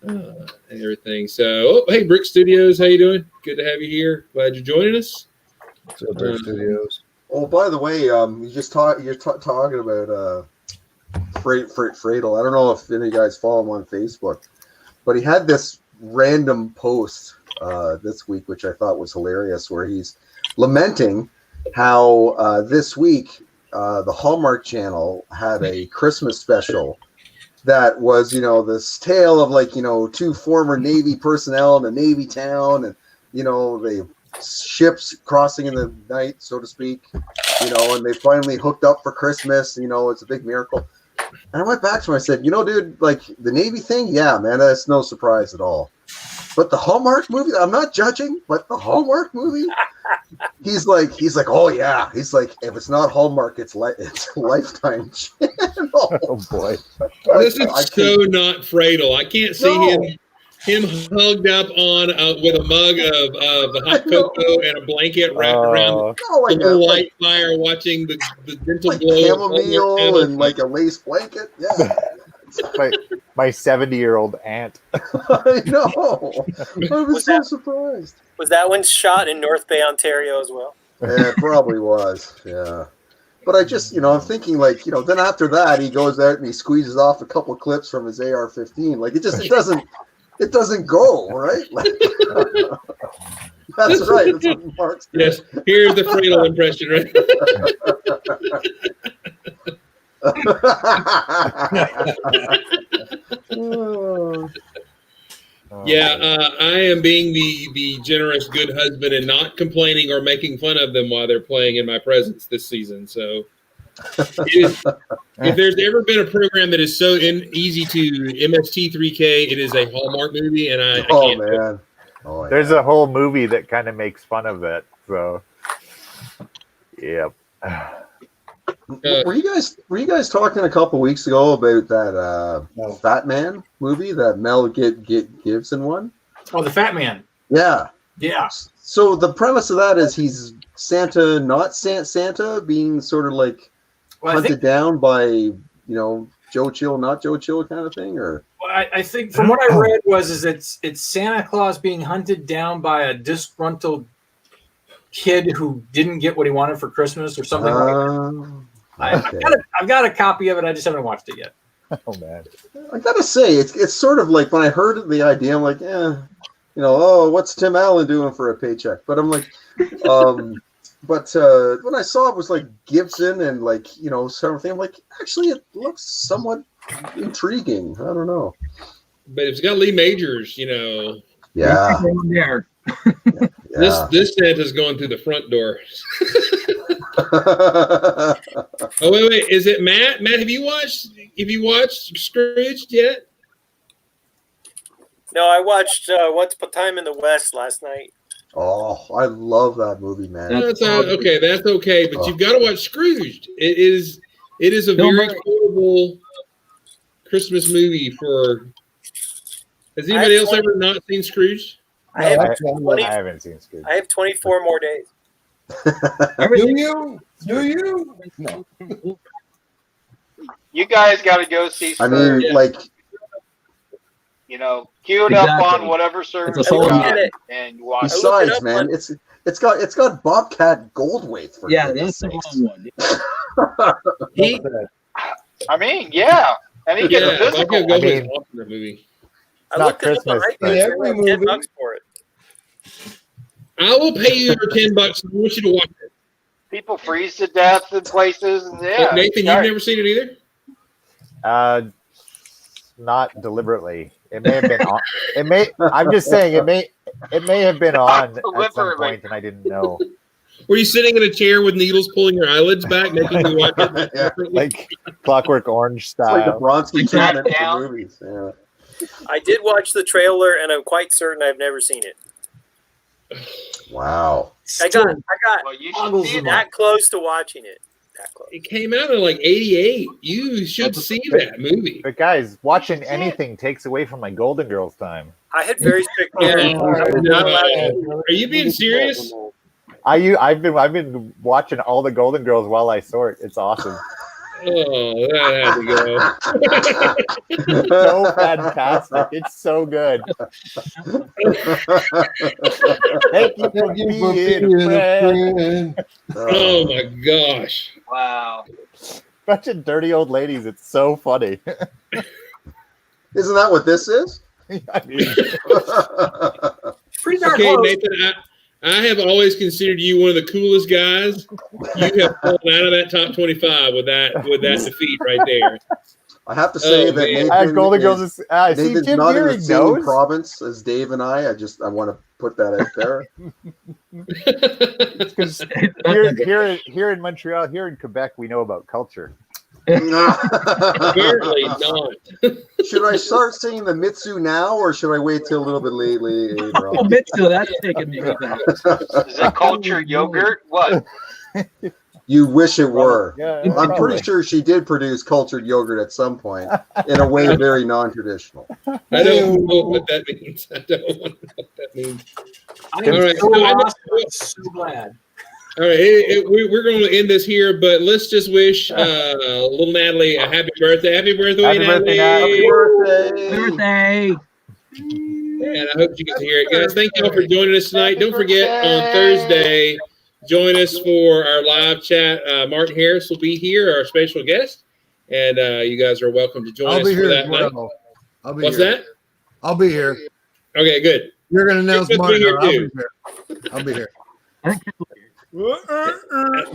and everything. So, hey, Brick Studios, how you doing? Good to have you here. Glad you're joining us. So Brick Studios. Oh, by the way, you're talking about Fradel. I don't know if any of you guys follow him on Facebook, but he had this random post this week, which I thought was hilarious, where he's lamenting how this week the Hallmark Channel had a Christmas special that was, this tale of two former Navy personnel in a Navy town, and they ships crossing in the night, so to speak, and they finally hooked up for Christmas. It's a big miracle. And I went back to him. I said, dude, like the Navy thing, yeah, man, that's no surprise at all. But the Hallmark movie, I'm not judging, but the Hallmark movie, he's like, oh yeah, he's like, if it's not Hallmark, it's Lifetime Channel. Oh boy. This is so not Fradel. I can't see him hugged up on with a mug of hot cocoa and a blanket wrapped around the little light fire, watching the dental like glow. chamomile and like a lace blanket. Yeah. my 70-year-old aunt. I know. I was so surprised. Was that one shot in North Bay, Ontario as well? Yeah, it probably was. Yeah. But I just, I'm thinking like, then after that he goes out and he squeezes off a couple of clips from his AR-15. Like it doesn't go, right? Like, that's right. That's what Mark's doing. Yes. Here's the Fredo impression, right? Yeah, I am being the generous good husband and not complaining or making fun of them while they're playing in my presence this season. So, if there's ever been a program that is so easy to MST3K, it is a Hallmark movie, and I can't. Man. Oh, yeah. There's a whole movie that kind of makes fun of it. So, yep. Were you guys talking a couple weeks ago about that Fat Man movie that Mel Gibson won? Oh, the Fat Man. Yeah. Yeah. So the premise of that is he's Santa, not Santa, being sort of like hunted down by Joe Chill, not Joe Chill kind of thing, or. Well, I think from what I read it's Santa Claus being hunted down by a disgruntled kid who didn't get what he wanted for Christmas or something like that. Okay. I've got a copy of it. I just haven't watched it yet. Oh man, I gotta say it's sort of like when I heard the idea, I'm like, what's Tim Allen doing for a paycheck? But I'm like, but when I saw it was like Gibson and like something, I'm like, actually it looks somewhat intriguing. I don't know. But it's got Lee Majors, Yeah. There. Yeah. This Santa's going through the front door. Oh wait, is it Matt? Matt, have you watched Scrooged yet? No, I watched Once Upon a Time in the West last night. Oh, I love that movie, man. That's okay, but you've got to watch Scrooged. It is a very quotable Christmas movie for. Has anybody else ever not seen Scrooged? I haven't seen Scrooged. I have 24 more days. Do you? No. You guys got to go see. I mean, queue it up on whatever service you got and watch. Besides, man, it's got Bobcat Goldthwait for that's the wrong one. I mean, yeah, and he gets physical. Awesome movie. I looked it up on iTunes. $10 for it. I will pay you your $10. I want you to watch it. People freeze to death in places, and Nathan, you've never seen it either. Not deliberately. It may have been on. It may. I'm just saying it may have been on at some point, and I didn't know. Were you sitting in a chair with needles pulling your eyelids back, making you watch it? Yeah, like Clockwork Orange style. It's like the Bronski cabinet for movies. Yeah. I did watch the trailer, and I'm quite certain I've never seen it. Wow. I got Well, you should see that close to watching it. That close. It came out in like '88. You should see that movie. But guys, watching anything takes away from my Golden Girls time. I had very strict parents. Are you being serious? I've been watching all the Golden Girls while I sort. It's awesome. Oh, that had to go. So fantastic. It's so good. Thank you for being a friend. Oh my gosh. Wow. Bunch of dirty old ladies. It's so funny. Isn't that what this is? I mean, Pretty darn Okay, close. Nathan, I have always considered you one of the coolest guys. You have fallen out of that top 25 with that defeat right there. I have to say that Nathan Golden Girls is Nathan's Jim not in the Deering same knows. province as Dave and I. I want to put that out there. Because here in Montreal, here in Quebec, we know about culture. Apparently not. Should I start saying the Mitsu now, or should I wait till a little bit later Oh, on? Mitsu, that's taking me back. Is it cultured yogurt? What? You wish it were. Yeah, I'm probably. pretty sure she did produce cultured yogurt at some point in a way very non-traditional. I don't know what that means. I don't know what that means. I am All right, so so I know- lost, but so glad. All right, we're going to end this here, but let's just wish little Natalie a happy birthday. Happy birthday, Happy birthday, Nat. Happy birthday. Birthday. And I hope you get to hear it. Guys, thank you all for joining us tonight. Don't forget, on Thursday, join us for our live chat. Martin Harris will be here, our special guest. And you guys are welcome to join I'll us be for here that as night. well. I'll be What's here. that? I'll be here. Okay, good. You're going to announce Chris will be Martin. here too. I'll be here. I think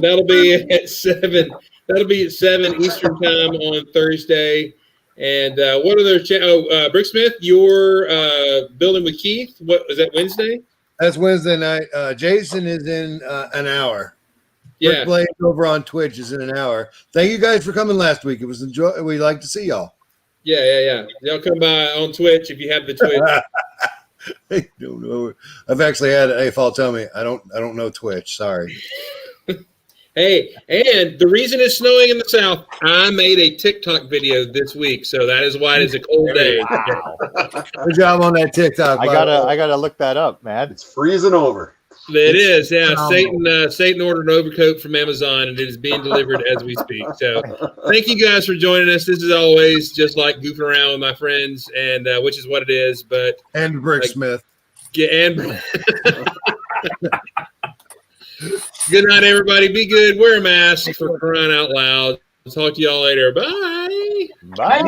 That'll be at 7. That'll be at 7 Eastern time on Thursday. And what other? Bricksmith, you're building with Keith. What was that, Wednesday? That's Wednesday night. Jason is in an hour. Yeah. Brick Blade over on Twitch is in an hour. Thank you guys for coming last week. It was enjoy. We like to see y'all. Yeah. Y'all come by on Twitch if you have the Twitch. I don't know. I've actually had AFOL tell me I don't know Twitch. Sorry. Hey, and the reason it's snowing in the South, I made a TikTok video this week, so that is why it is a cold day. Wow. Good job on that TikTok. I gotta look that up, man. It's freezing over. It is, yeah. phenomenal. Satan ordered an overcoat from Amazon, and it is being delivered as we speak. So, thank you guys for joining us. This is always just like goofing around with my friends, and which is what it is. But And Bricksmith. and good night, everybody. Be good. Wear a mask for crying out loud. Talk to y'all later. Bye. Bye.